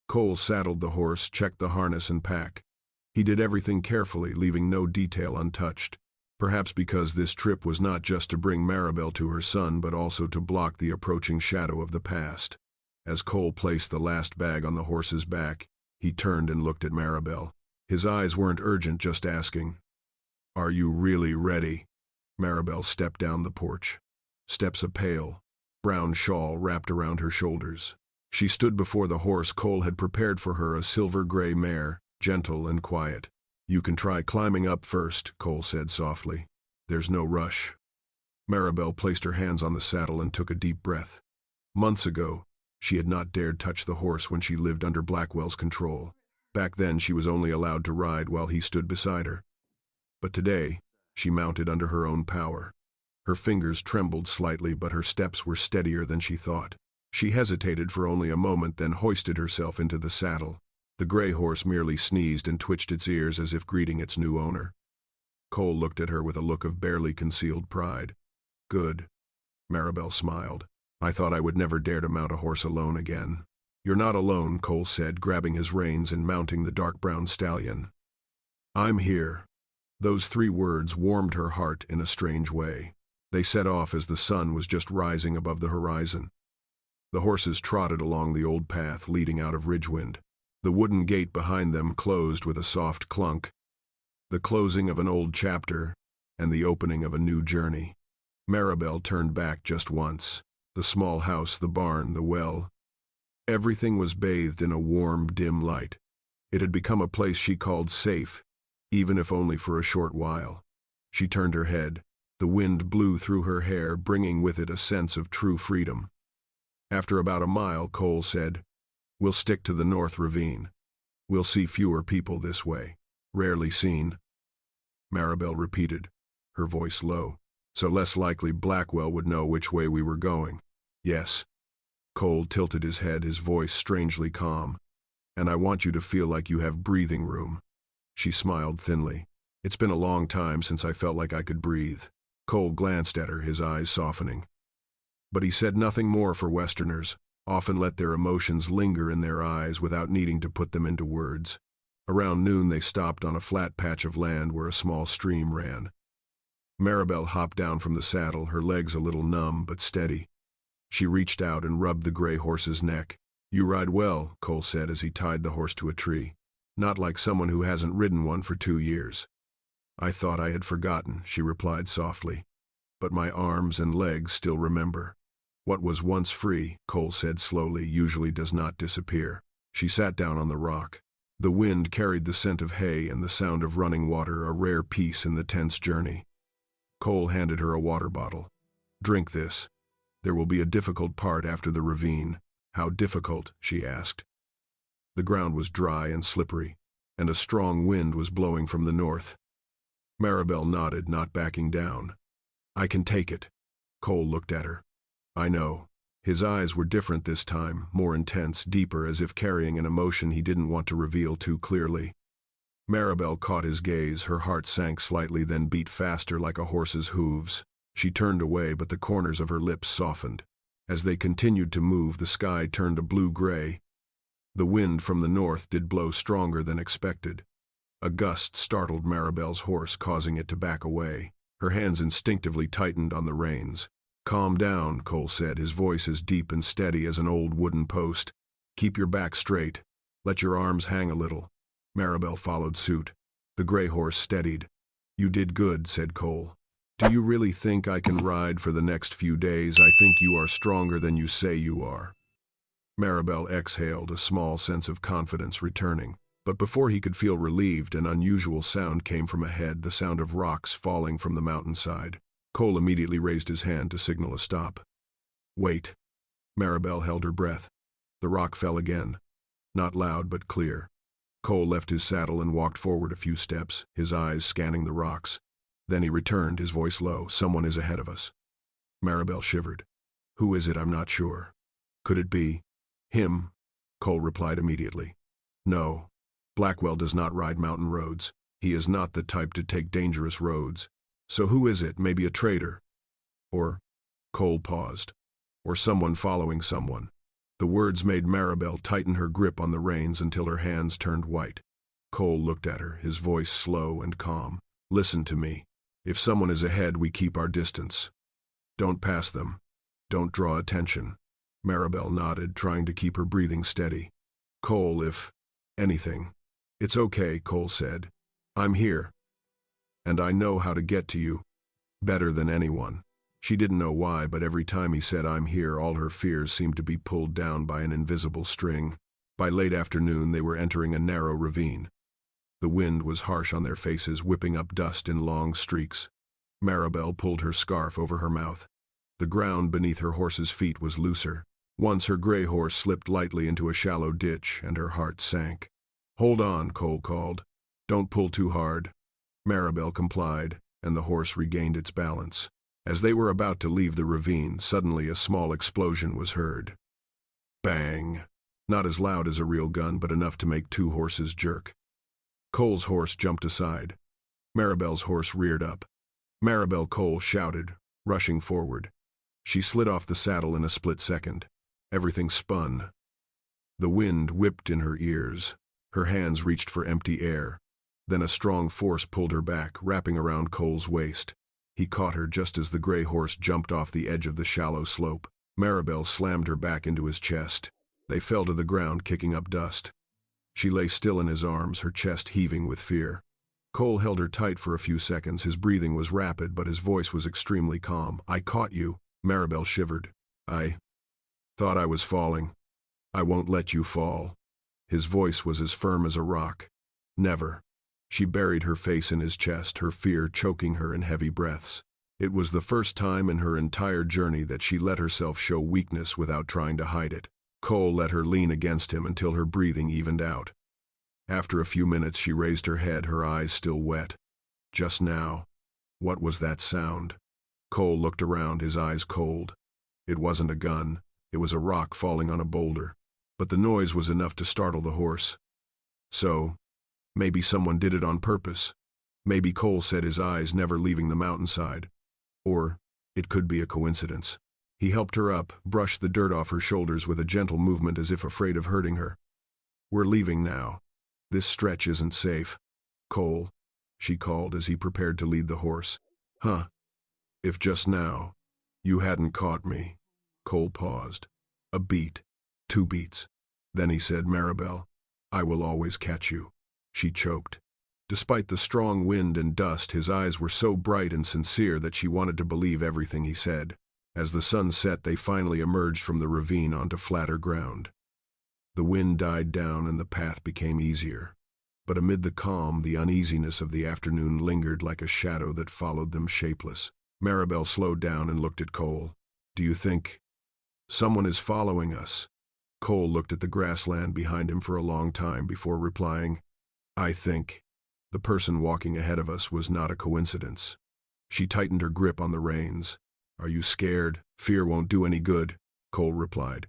Cole saddled the horse, checked the harness and pack. He did everything carefully, leaving no detail untouched. Perhaps because this trip was not just to bring Maribel to her son, but also to block the approaching shadow of the past. As Cole placed the last bag on the horse's back, he turned and looked at Maribel. His eyes weren't urgent, just asking, "Are you really ready?" Maribel stepped down the porch. Steps a pale, brown shawl wrapped around her shoulders. She stood before the horse Cole had prepared for her, a silver-gray mare, gentle and quiet. You can try climbing up first, Cole said softly. There's no rush. Maribel placed her hands on the saddle and took a deep breath. Months ago, she had not dared touch the horse when she lived under Blackwell's control. Back then, she was only allowed to ride while he stood beside her. But today, she mounted under her own power. Her fingers trembled slightly, but her steps were steadier than she thought. She hesitated for only a moment, then hoisted herself into the saddle. The gray horse merely sneezed and twitched its ears as if greeting its new owner. Cole looked at her with a look of barely concealed pride. Good. Maribel smiled. I thought I would never dare to mount a horse alone again. You're not alone, Cole said, grabbing his reins and mounting the dark brown stallion. I'm here. Those 3 words warmed her heart in a strange way. They set off as the sun was just rising above the horizon. The horses trotted along the old path leading out of Ridgewind. The wooden gate behind them closed with a soft clunk. The closing of an old chapter and the opening of a new journey. Maribel turned back just once. The small house, the barn, the well. Everything was bathed in a warm, dim light. It had become a place she called safe, even if only for a short while. She turned her head. The wind blew through her hair, bringing with it a sense of true freedom. After about a mile, Cole said, We'll stick to the North Ravine. We'll see fewer people this way. Rarely seen. Maribel repeated, her voice low. So less likely Blackwell would know which way we were going. Yes. Cole tilted his head, his voice strangely calm. And I want you to feel like you have breathing room. She smiled thinly. It's been a long time since I felt like I could breathe. Cole glanced at her, his eyes softening. But he said nothing more, for Westerners often let their emotions linger in their eyes without needing to put them into words. Around noon they stopped on a flat patch of land where a small stream ran. Maribel hopped down from the saddle, her legs a little numb but steady. She reached out and rubbed the gray horse's neck. You ride well, Cole said as he tied the horse to a tree. Not like someone who hasn't ridden one for 2 years. I thought I had forgotten, she replied softly. But my arms and legs still remember. What was once free, Cole said slowly, usually does not disappear. She sat down on the rock. The wind carried the scent of hay and the sound of running water, a rare peace in the tense journey. Cole handed her a water bottle. Drink this. There will be a difficult part after the ravine. How difficult? She asked. The ground was dry and slippery, and a strong wind was blowing from the north. Maribel nodded, not backing down. I can take it. Cole looked at her. I know. His eyes were different this time, more intense, deeper, as if carrying an emotion he didn't want to reveal too clearly. Maribel caught his gaze, her heart sank slightly, then beat faster like a horse's hooves. She turned away, but the corners of her lips softened. As they continued to move, the sky turned a blue-gray. The wind from the north did blow stronger than expected. A gust startled Maribel's horse, causing it to back away. Her hands instinctively tightened on the reins. "Calm down," Cole said, his voice as deep and steady as an old wooden post. "Keep your back straight. Let your arms hang a little." Maribel followed suit. The gray horse steadied. "You did good," said Cole. "Do you really think I can ride for the next few days? I think you are stronger than you say you are." Maribel exhaled, a small sense of confidence returning. But before he could feel relieved, an unusual sound came from ahead, the sound of rocks falling from the mountainside. Cole immediately raised his hand to signal a stop. "Wait." Maribel held her breath. The rock fell again. Not loud, but clear. Cole left his saddle and walked forward a few steps, his eyes scanning the rocks. Then he returned, his voice low. "Someone is ahead of us." Maribel shivered. "Who is it? I'm not sure." "Could it be him?" Cole replied immediately. "No. Blackwell does not ride mountain roads. He is not the type to take dangerous roads. So who is it? Maybe a traitor? Or—" Cole paused. "Or someone following someone." The words made Maribel tighten her grip on the reins until her hands turned white. Cole looked at her, his voice slow and calm. "Listen to me. If someone is ahead, we keep our distance. Don't pass them. Don't draw attention." Maribel nodded, trying to keep her breathing steady. "Cole, if anything—" "It's okay," Cole said. "I'm here. And I know how to get to you. Better than anyone." She didn't know why, but every time he said "I'm here," all her fears seemed to be pulled down by an invisible string. By late afternoon, they were entering a narrow ravine. The wind was harsh on their faces, whipping up dust in long streaks. Maribel pulled her scarf over her mouth. The ground beneath her horse's feet was looser. Once her gray horse slipped lightly into a shallow ditch, and her heart sank. "Hold on," Cole called. "Don't pull too hard." Maribel complied, and the horse regained its balance. As they were about to leave the ravine, suddenly a small explosion was heard. Bang! Not as loud as a real gun, but enough to make two horses jerk. Cole's horse jumped aside. Maribel's horse reared up. "Maribel!" Cole shouted, rushing forward. She slid off the saddle in a split second. Everything spun. The wind whipped in her ears. Her hands reached for empty air. Then a strong force pulled her back, wrapping around Cole's waist. He caught her just as the gray horse jumped off the edge of the shallow slope. Maribel slammed her back into his chest. They fell to the ground, kicking up dust. She lay still in his arms, her chest heaving with fear. Cole held her tight for a few seconds. His breathing was rapid, but his voice was extremely calm. "I caught you." Maribel shivered. "I thought I was falling. I won't let you fall." His voice was as firm as a rock. "Never." She buried her face in his chest, her fear choking her in heavy breaths. It was the first time in her entire journey that she let herself show weakness without trying to hide it. Cole let her lean against him until her breathing evened out. After a few minutes, she raised her head, her eyes still wet. "Just now, what was that sound?" Cole looked around, his eyes cold. It wasn't a gun. It was a rock falling on a boulder. But the noise was enough to startle the horse. So, maybe someone did it on purpose. Maybe, Cole said, his eyes never leaving the mountainside. Or it could be a coincidence. He helped her up, brushed the dirt off her shoulders with a gentle movement as if afraid of hurting her. "We're leaving now. This stretch isn't safe." "Cole," she called as he prepared to lead the horse. "Huh? If just now you hadn't caught me." Cole paused. A beat. 2 beats. Then he said, "Maribel, I will always catch you." She choked. Despite the strong wind and dust, his eyes were so bright and sincere that she wanted to believe everything he said. As the sun set, they finally emerged from the ravine onto flatter ground. The wind died down and the path became easier. But amid the calm, the uneasiness of the afternoon lingered like a shadow that followed them, shapeless. Maribel slowed down and looked at Cole. "Do you think someone is following us?" Cole looked at the grassland behind him for a long time before replying, "I think the person walking ahead of us was not a coincidence." She tightened her grip on the reins. "Are you scared? Fear won't do any good." Cole replied.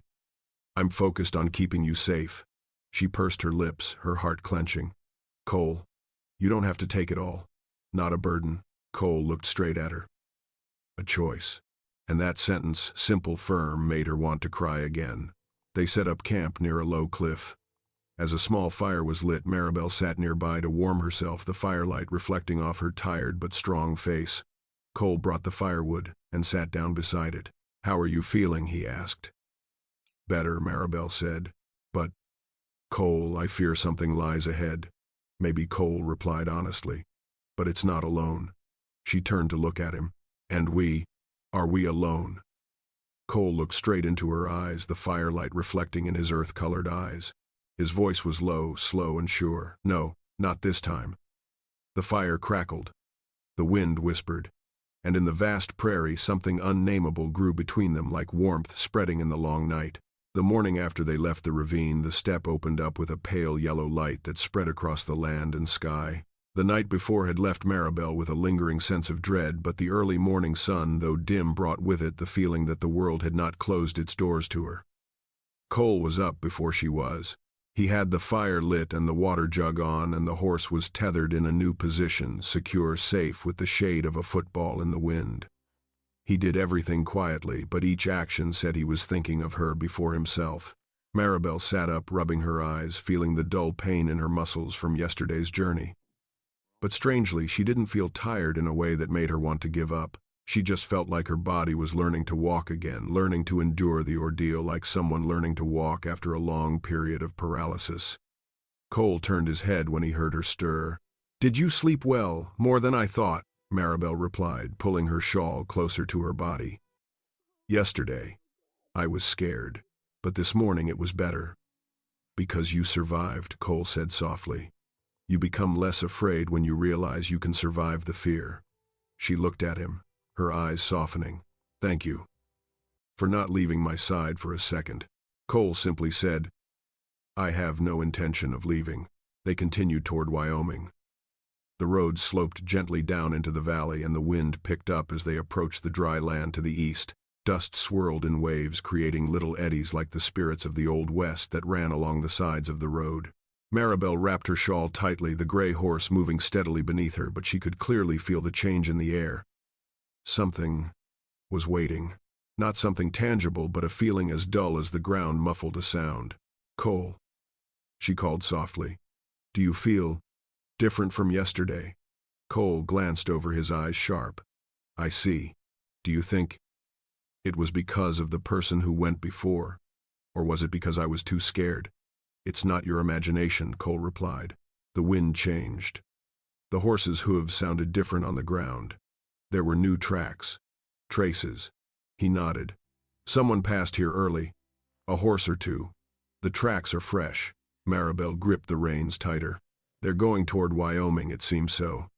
I'm focused on keeping you safe. She pursed her lips, her heart clenching. Cole, you don't have to take it all. Not a burden. Cole looked straight at her. A choice. And that sentence, simple, firm, made her want to cry again. They set up camp near a low cliff. As a small fire was lit, Maribel sat nearby to warm herself, the firelight reflecting off her tired but strong face. Cole brought the firewood and sat down beside it. How are you feeling? He asked. Better, Maribel said. But, Cole, I fear something lies ahead. Maybe, Cole replied honestly. But it's not alone. She turned to look at him. And are we alone? Cole looked straight into her eyes, the firelight reflecting in his earth-colored eyes. His voice was low, slow, and sure. No, not this time. The fire crackled. The wind whispered. And in the vast prairie something unnameable grew between them like warmth spreading in the long night. The morning after they left the ravine, the steppe opened up with a pale yellow light that spread across the land and sky. The night before had left Maribel with a lingering sense of dread, but the early morning sun, though dim, brought with it the feeling that the world had not closed its doors to her. Cole was up before she was. He had the fire lit and the water jug on, and the horse was tethered in a new position, secure, safe, with the shade of a football in the wind. He did everything quietly, but each action said he was thinking of her before himself. Maribel sat up, rubbing her eyes, feeling the dull pain in her muscles from yesterday's journey. But strangely, she didn't feel tired in a way that made her want to give up. She just felt like her body was learning to walk again, learning to endure the ordeal like someone learning to walk after a long period of paralysis. Cole turned his head when he heard her stir. "Did you sleep well? More than I thought," Maribel replied, pulling her shawl closer to her body. "Yesterday, I was scared, but this morning it was better." "Because you survived," Cole said softly. "You become less afraid when you realize you can survive the fear." She looked at him, her eyes softening. "Thank you for not leaving my side for a second." Cole simply said, "I have no intention of leaving." They continued toward Wyoming. The road sloped gently down into the valley, and the wind picked up as they approached the dry land to the east. Dust swirled in waves, creating little eddies like the spirits of the Old West that ran along the sides of the road. Maribel wrapped her shawl tightly, the gray horse moving steadily beneath her, but she could clearly feel the change in the air. Something was waiting. Not something tangible, but a feeling as dull as the ground muffled a sound. "Cole," she called softly. "Do you feel different from yesterday?" Cole glanced over, his eyes sharp. "I see. Do you think it was because of the person who went before? Or was it because I was too scared?" "It's not your imagination," Cole replied. The wind changed. The horse's hooves sounded different on the ground. There were new tracks. Traces. He nodded. "Someone passed here early. A horse or two. The tracks are fresh." Maribel gripped the reins tighter. "They're going toward Wyoming, it seems so."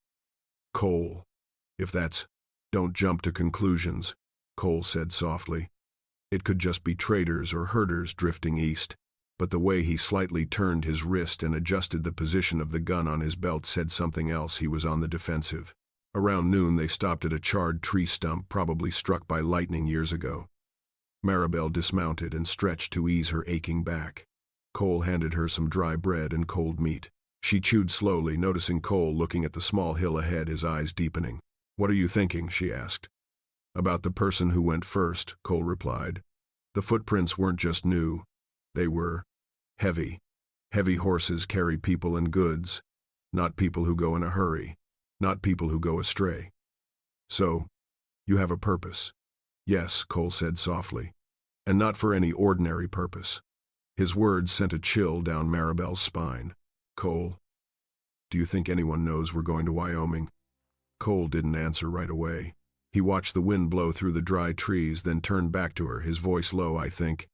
"Cole, if that's—" "Don't jump to conclusions," Cole said softly. "It could just be traders or herders drifting east." But the way he slightly turned his wrist and adjusted the position of the gun on his belt said something else. He was on the defensive. Around noon they stopped at a charred tree stump, probably struck by lightning years ago. Maribel dismounted and stretched to ease her aching back. Cole handed her some dry bread and cold meat. She chewed slowly, noticing Cole looking at the small hill ahead, his eyes deepening. "What are you thinking?" she asked. "About the person who went first," Cole replied. "The footprints weren't just new. They were heavy. Heavy horses carry people and goods, not people who go in a hurry, not people who go astray. So, you have a purpose." "Yes," Cole said softly, "and not for any ordinary purpose." His words sent a chill down Maribel's spine. "Cole, do you think anyone knows we're going to Wyoming?" Cole didn't answer right away. He watched the wind blow through the dry trees, then turned back to her, his voice low. "I think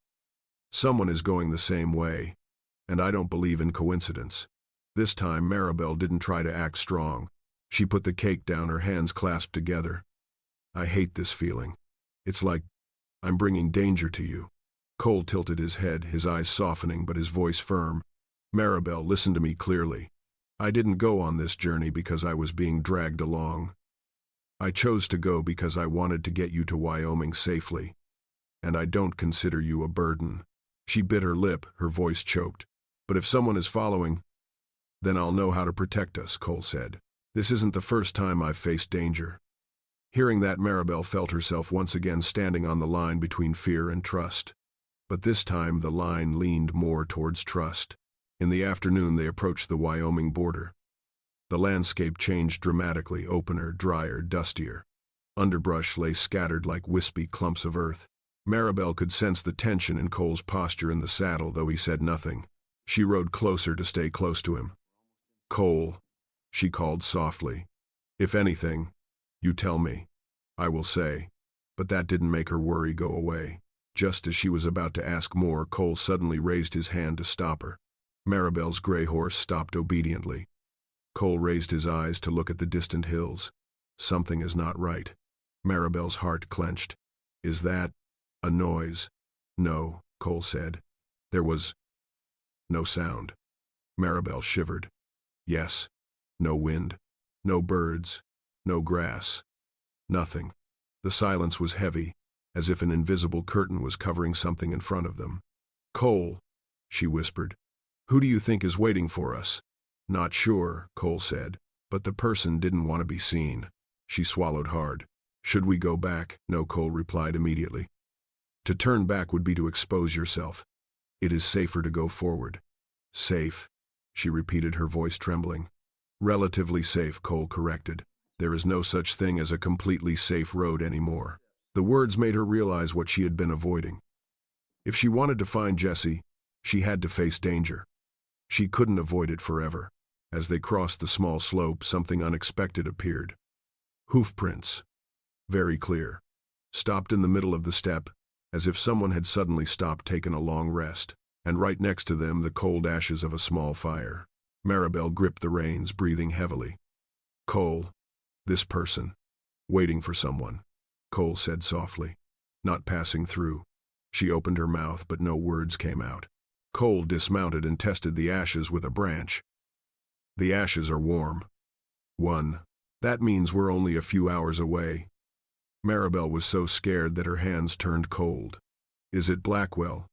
someone is going the same way, and I don't believe in coincidence." This time Maribel didn't try to act strong. She put the cake down, her hands clasped together. "I hate this feeling. It's like I'm bringing danger to you." Cole tilted his head, his eyes softening but his voice firm. "Maribel, listen to me clearly. I didn't go on this journey because I was being dragged along. I chose to go because I wanted to get you to Wyoming safely. and I don't consider you a burden." She bit her lip, her voice choked. "But if someone is following, then I'll know how to protect us," Cole said. "This isn't the first time I've faced danger." Hearing that, Maribel felt herself once again standing on the line between fear and trust. But this time the line leaned more towards trust. In the afternoon they approached the Wyoming border. The landscape changed dramatically, opener, drier, dustier. Underbrush lay scattered like wispy clumps of earth. Maribel could sense the tension in Cole's posture in the saddle, though he said nothing. She rode closer to stay close to him. "Cole," she called softly. "If anything, you tell me. I will say." But that didn't make her worry go away. Just as she was about to ask more, Cole suddenly raised his hand to stop her. Maribel's gray horse stopped obediently. Cole raised his eyes to look at the distant hills. Something is not right. Maribel's heart clenched. "Is that a noise?" "No," Cole said. There was no sound. Maribel shivered. "Yes. No wind. No birds. No grass. Nothing." The silence was heavy, as if an invisible curtain was covering something in front of them. "Cole," she whispered. "Who do you think is waiting for us?" "Not sure," Cole said, but the person didn't want to be seen. She swallowed hard. "Should we go back?" "No," Cole replied immediately. "To turn back would be to expose yourself. It is safer to go forward." "Safe," she repeated, her voice trembling. "Relatively safe," Cole corrected. "There is no such thing as a completely safe road anymore." The words made her realize what she had been avoiding. If she wanted to find Jesse, she had to face danger. She couldn't avoid it forever. As they crossed the small slope, something unexpected appeared. Hoofprints. Very clear. Stopped in the middle of the step, as if someone had suddenly stopped, taken a long rest. And right next to them, the cold ashes of a small fire. Maribel gripped the reins, breathing heavily. "Cole, this person. Waiting for someone," Cole said softly. "Not passing through." She opened her mouth, but no words came out. Cole dismounted and tested the ashes with a branch. "The ashes are warm." "1. That means we're only a few hours away." Maribel was so scared that her hands turned cold. "Is it Blackwell?"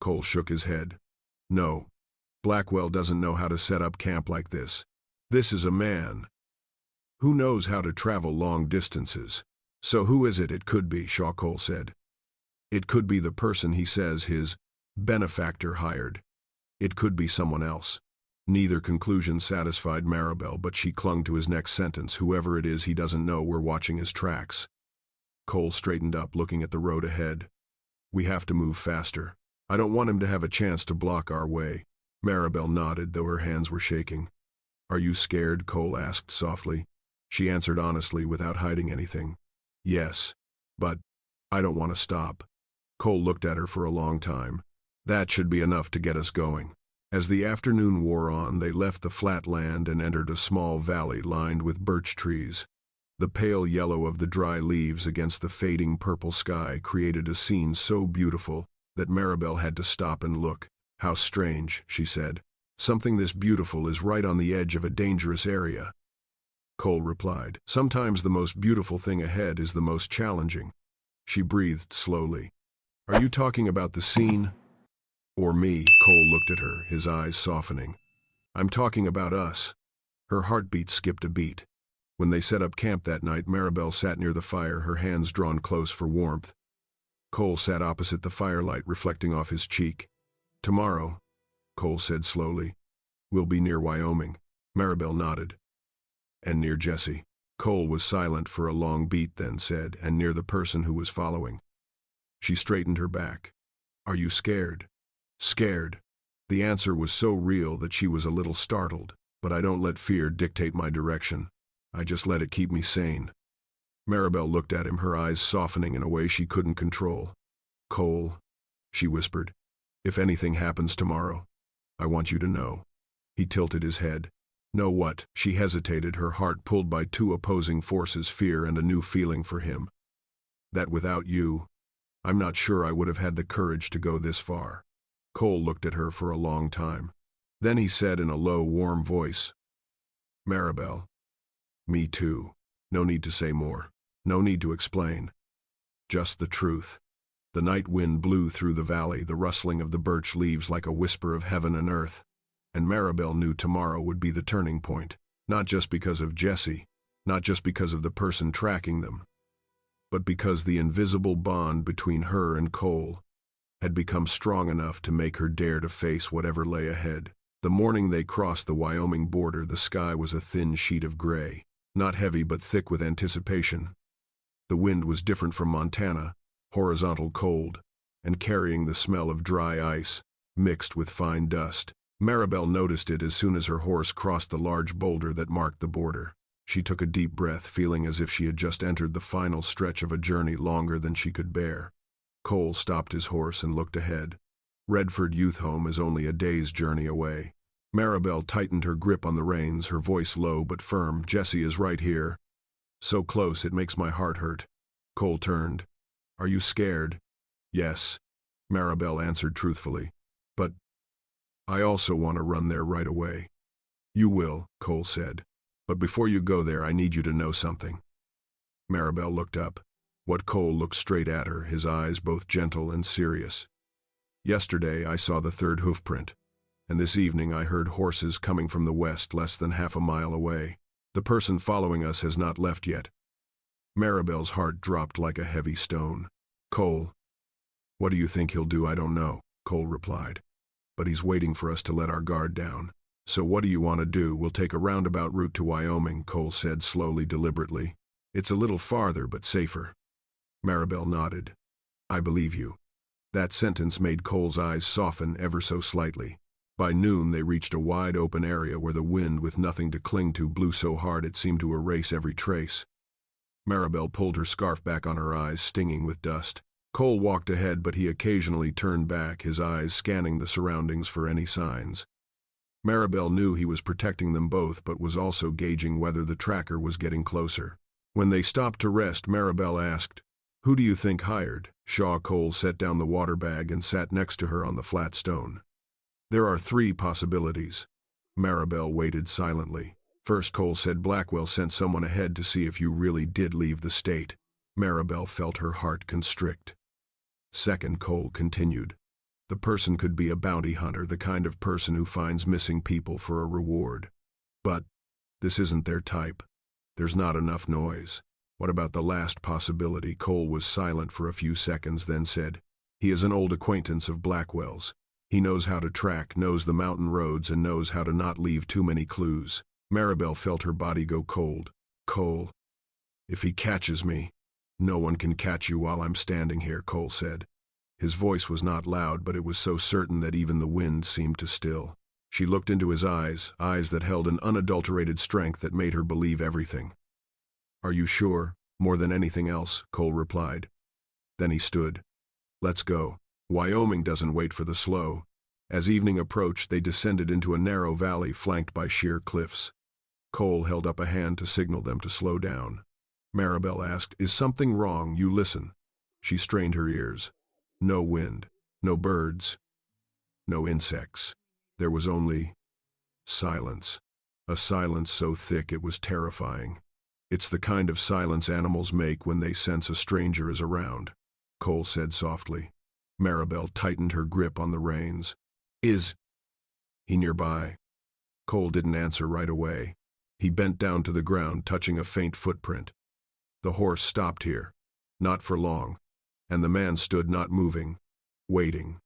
Cole shook his head. "No. Blackwell doesn't know how to set up camp like this. This is a man who knows how to travel long distances." "So who is it?" "It could be," Cole said. "It could be the person he says his benefactor hired. It could be someone else." Neither conclusion satisfied Maribel, but she clung to his next sentence. "Whoever it is, he doesn't know we're watching his tracks." Cole straightened up, looking at the road ahead. "We have to move faster. I don't want him to have a chance to block our way." Maribel nodded, though her hands were shaking. "Are you scared?" Cole asked softly. She answered honestly, without hiding anything. "Yes, but I don't want to stop." Cole looked at her for a long time. "That should be enough to get us going." As the afternoon wore on, they left the flat land and entered a small valley lined with birch trees. The pale yellow of the dry leaves against the fading purple sky created a scene so beautiful that Maribel had to stop and look. "How strange," she said. "Something this beautiful is right on the edge of a dangerous area." Cole replied, "Sometimes the most beautiful thing ahead is the most challenging." She breathed slowly. "Are you talking about the scene? Or me?" Cole looked at her, his eyes softening. "I'm talking about us." Her heartbeat skipped a beat. When they set up camp that night, Maribel sat near the fire, her hands drawn close for warmth. Cole sat opposite the firelight, reflecting off his cheek. "Tomorrow," Cole said slowly, "we'll be near Wyoming." Maribel nodded. "And near Jesse." Cole was silent for a long beat, then said, "And near the person who was following." She straightened her back. "Are you scared?" "Scared." The answer was so real that she was a little startled. "But I don't let fear dictate my direction. I just let it keep me sane." Maribel looked at him, her eyes softening in a way she couldn't control. "Cole," she whispered, "if anything happens tomorrow, I want you to know." He tilted his head. "Know what?" She hesitated, her heart pulled by two opposing forces, fear and a new feeling for him. "That without you, I'm not sure I would have had the courage to go this far." Cole looked at her for a long time. Then he said in a low, warm voice, "Maribel, me too. No need to say more. No need to explain. Just the truth. The night wind blew through the valley, the rustling of the birch leaves like a whisper of heaven and earth. And Maribel knew tomorrow would be the turning point, not just because of Jesse, not just because of the person tracking them, but because the invisible bond between her and Cole had become strong enough to make her dare to face whatever lay ahead. The morning they crossed the Wyoming border, the sky was a thin sheet of gray, not heavy but thick with anticipation. The wind was different from Montana, horizontal cold, and carrying the smell of dry ice, mixed with fine dust. Maribel noticed it as soon as her horse crossed the large boulder that marked the border. She took a deep breath, feeling as if she had just entered the final stretch of a journey longer than she could bear. Cole stopped his horse and looked ahead. Redford Youth Home is only a day's journey away. Maribel tightened her grip on the reins, her voice low but firm. Jesse is right here. So close it makes my heart hurt. Cole turned. Are you scared? Yes, Maribel answered truthfully. But I also want to run there right away. You will, Cole said. But before you go there, I need you to know something. Maribel looked up. What? Cole looked straight at her, his eyes both gentle and serious. Yesterday I saw the third hoofprint, and this evening I heard horses coming from the west less than half a mile away. The person following us has not left yet. Maribel's heart dropped like a heavy stone. Cole, what do you think he'll do? I don't know, Cole replied. But he's waiting for us to let our guard down. So what do you want to do? We'll take a roundabout route to Wyoming, Cole said slowly, deliberately. It's a little farther but safer. Maribel nodded. I believe you. That sentence made Cole's eyes soften ever so slightly. By noon they reached a wide open area where the wind, with nothing to cling to, blew so hard it seemed to erase every trace. Maribel pulled her scarf back on her eyes, stinging with dust. Cole walked ahead, but he occasionally turned back, his eyes scanning the surroundings for any signs. Maribel knew he was protecting them both, but was also gauging whether the tracker was getting closer. When they stopped to rest, Maribel asked, Who do you think hired? Shaw. Cole set down the water bag and sat next to her on the flat stone. There are 3 possibilities. Maribel waited silently. First, Cole said, Blackwell sent someone ahead to see if you really did leave the state. Maribel felt her heart constrict. Second, Cole continued, the person could be a bounty hunter, the kind of person who finds missing people for a reward. But this isn't their type. There's not enough noise. What about the last possibility? Cole was silent for a few seconds, then said, He is an old acquaintance of Blackwell's. He knows how to track, knows the mountain roads, and knows how to not leave too many clues. Maribel felt her body go cold. Cole, if he catches me, no one can catch you while I'm standing here, Cole said. His voice was not loud, but it was so certain that even the wind seemed to still. She looked into his eyes, eyes that held an unadulterated strength that made her believe everything. Are you sure? More than anything else, Cole replied. Then he stood. Let's go. Wyoming doesn't wait for the slow. As evening approached, they descended into a narrow valley flanked by sheer cliffs. Cole held up a hand to signal them to slow down. Maribel asked, Is something wrong? You listen. She strained her ears. No wind, no birds, no insects. There was only silence. A silence so thick it was terrifying. It's the kind of silence animals make when they sense a stranger is around, Cole said softly. Maribel tightened her grip on the reins. Is he nearby? Cole didn't answer right away. He bent down to the ground, touching a faint footprint. The horse stopped here. Not for long. And the man stood not moving, waiting.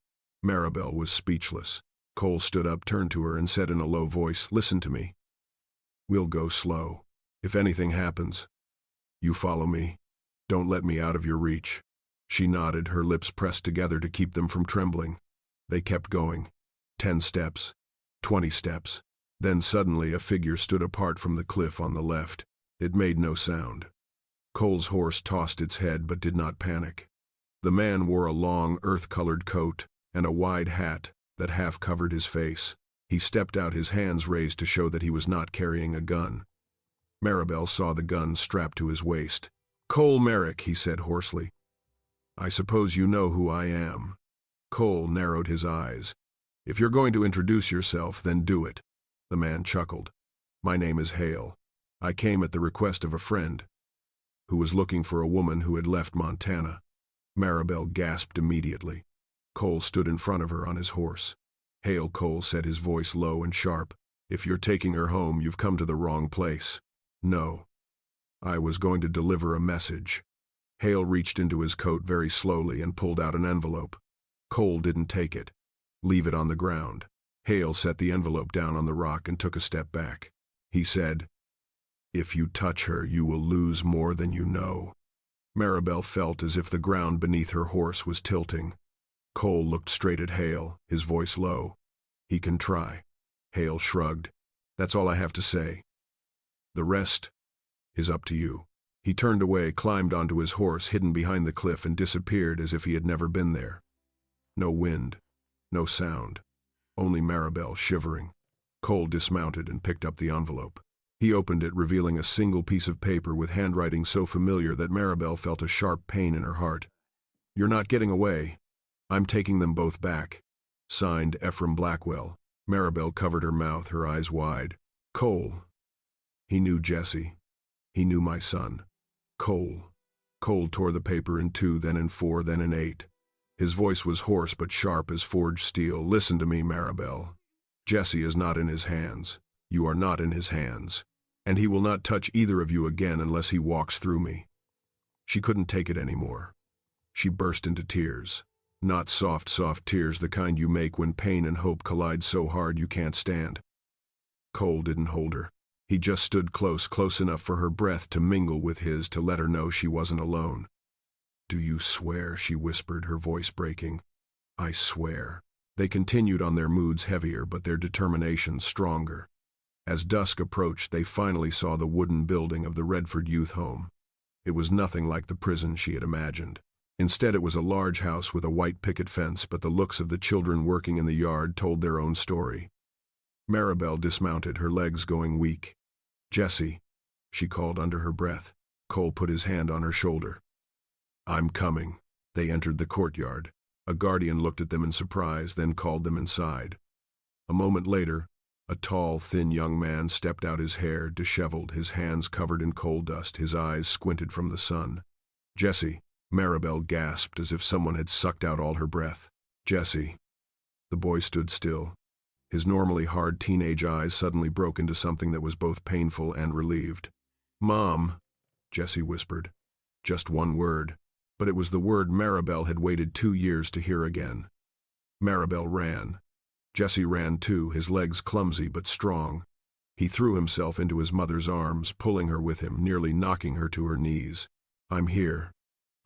Maribel was speechless. Cole stood up, turned to her, and said in a low voice, Listen to me. We'll go slow. If anything happens, you follow me. Don't let me out of your reach. She nodded, her lips pressed together to keep them from trembling. They kept going. 10 steps, 20 steps. Then suddenly a figure stood apart from the cliff on the left. It made no sound. Cole's horse tossed its head but did not panic. The man wore a long, earth-colored coat and a wide hat that half covered his face. He stepped out, his hands raised to show that he was not carrying a gun. Maribel saw the gun strapped to his waist. Cole Merrick, he said hoarsely. I suppose you know who I am. Cole narrowed his eyes. If you're going to introduce yourself, then do it. The man chuckled. My name is Hale. I came at the request of a friend who was looking for a woman who had left Montana. Maribel gasped immediately. Cole stood in front of her on his horse. "Hail, Cole," said his voice low and sharp. "If you're taking her home, you've come to the wrong place." "No. I was going to deliver a message." Hale reached into his coat very slowly and pulled out an envelope. Cole didn't take it. "Leave it on the ground." Hale set the envelope down on the rock and took a step back. He said, "If you touch her, you will lose more than you know." Maribel felt as if the ground beneath her horse was tilting. Cole looked straight at Hale, his voice low. "He can try." Hale shrugged. "That's all I have to say. The rest is up to you." He turned away, climbed onto his horse hidden behind the cliff, and disappeared as if he had never been there. No wind, no sound, only Maribel shivering. Cole dismounted and picked up the envelope. He opened it, revealing a single piece of paper with handwriting so familiar that Maribel felt a sharp pain in her heart. "You're not getting away. I'm taking them both back." Signed, Ephraim Blackwell. Maribel covered her mouth, her eyes wide. "Cole." He knew Jesse. He knew my son. "Cole." Cole tore the paper in 2, then in 4, then in 8. His voice was hoarse but sharp as forged steel. "Listen to me, Maribel. Jesse is not in his hands. You are not in his hands. And he will not touch either of you again unless he walks through me." She couldn't take it anymore. She burst into tears. Not soft tears, the kind you make when pain and hope collide so hard you can't stand. Cole didn't hold her. He just stood close enough for her breath to mingle with his, to let her know she wasn't alone. "Do you swear?" she whispered, her voice breaking. "I swear." They continued on, their moods heavier but their determination stronger. As dusk approached, they finally saw the wooden building of the Redford Youth Home. It was nothing like the prison she had imagined. Instead, it was a large house with a white picket fence, but the looks of the children working in the yard told their own story. Maribel dismounted, her legs going weak. "Jesse," she called under her breath. Cole put his hand on her shoulder. "I'm coming." They entered the courtyard. A guardian looked at them in surprise, then called them inside. A moment later, a tall, thin young man stepped out, his hair disheveled, his hands covered in coal dust, his eyes squinted from the sun. "Jesse," Maribel gasped as if someone had sucked out all her breath. "Jesse." The boy stood still. His normally hard teenage eyes suddenly broke into something that was both painful and relieved. "Mom," Jesse whispered. Just one word, but it was the word Maribel had waited 2 years to hear again. Maribel ran. Jesse ran too, his legs clumsy but strong. He threw himself into his mother's arms, pulling her with him, nearly knocking her to her knees. "I'm here.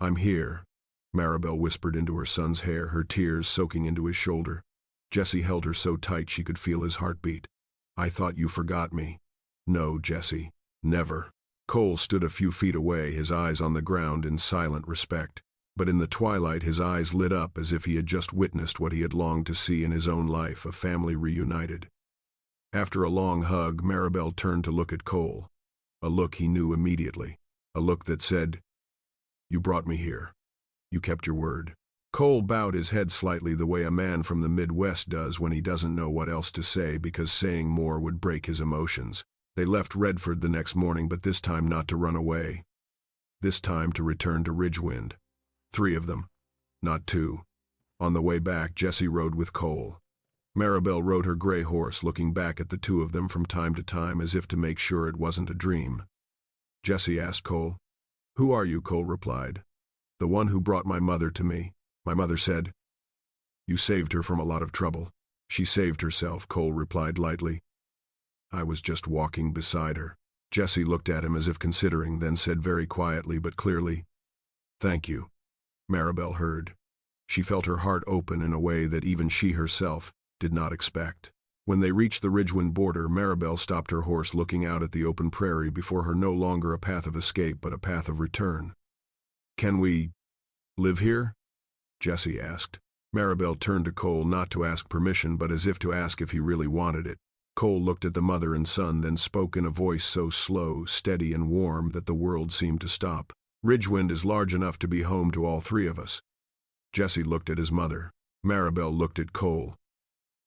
I'm here," Maribel whispered into her son's hair, her tears soaking into his shoulder. Jesse held her so tight she could feel his heartbeat. "I thought you forgot me." "No, Jesse. Never." Cole stood a few feet away, his eyes on the ground in silent respect. But in the twilight his eyes lit up as if he had just witnessed what he had longed to see in his own life, a family reunited. After a long hug, Maribel turned to look at Cole. A look he knew immediately. A look that said, "You brought me here. You kept your word." Cole bowed his head slightly, the way a man from the Midwest does when he doesn't know what else to say because saying more would break his emotions. They left Redford the next morning, but this time not to run away. This time to return to Ridgewind. 3 of them, not 2. On the way back, Jesse rode with Cole. Maribel rode her gray horse, looking back at the 2 of them from time to time as if to make sure it wasn't a dream. Jesse asked Cole. "Who are you?" Cole replied. "The one who brought my mother to me. My mother said, 'You saved her from a lot of trouble.'" "She saved herself," Cole replied lightly. "I was just walking beside her." Jesse looked at him as if considering, then said very quietly but clearly, "Thank you." Maribel heard. She felt her heart open in a way that even she herself did not expect. When they reached the Ridgewind border, Maribel stopped her horse, looking out at the open prairie before her, no longer a path of escape but a path of return. "Can we live here?" Jesse asked. Maribel turned to Cole, not to ask permission but as if to ask if he really wanted it. Cole looked at the mother and son, then spoke in a voice so slow, steady, and warm that the world seemed to stop. "Ridgewind is large enough to be home to all 3 of us." Jesse looked at his mother. Maribel looked at Cole.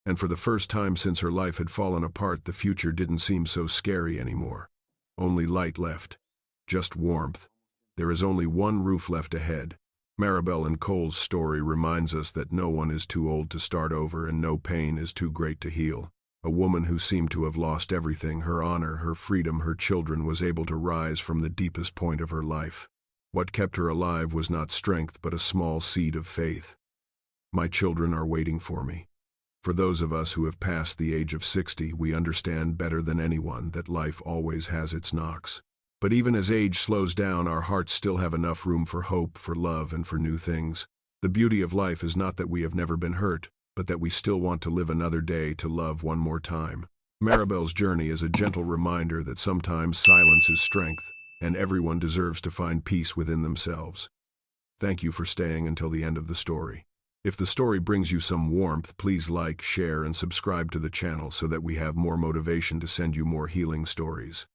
And for the first time since her life had fallen apart, the future didn't seem so scary anymore. Only light left. Just warmth. There is only one roof left ahead. Maribel and Cole's story reminds us that no one is too old to start over and no pain is too great to heal. A woman who seemed to have lost everything, her honor, her freedom, her children, was able to rise from the deepest point of her life. What kept her alive was not strength, but a small seed of faith. My children are waiting for me. For those of us who have passed the age of 60, we understand better than anyone that life always has its knocks. But even as age slows down, our hearts still have enough room for hope, for love, and for new things. The beauty of life is not that we have never been hurt, but that we still want to live another day, to love one more time. Maribel's journey is a gentle reminder that sometimes silence is strength, and everyone deserves to find peace within themselves. Thank you for staying until the end of the story. If the story brings you some warmth, please like, share, and subscribe to the channel so that we have more motivation to send you more healing stories.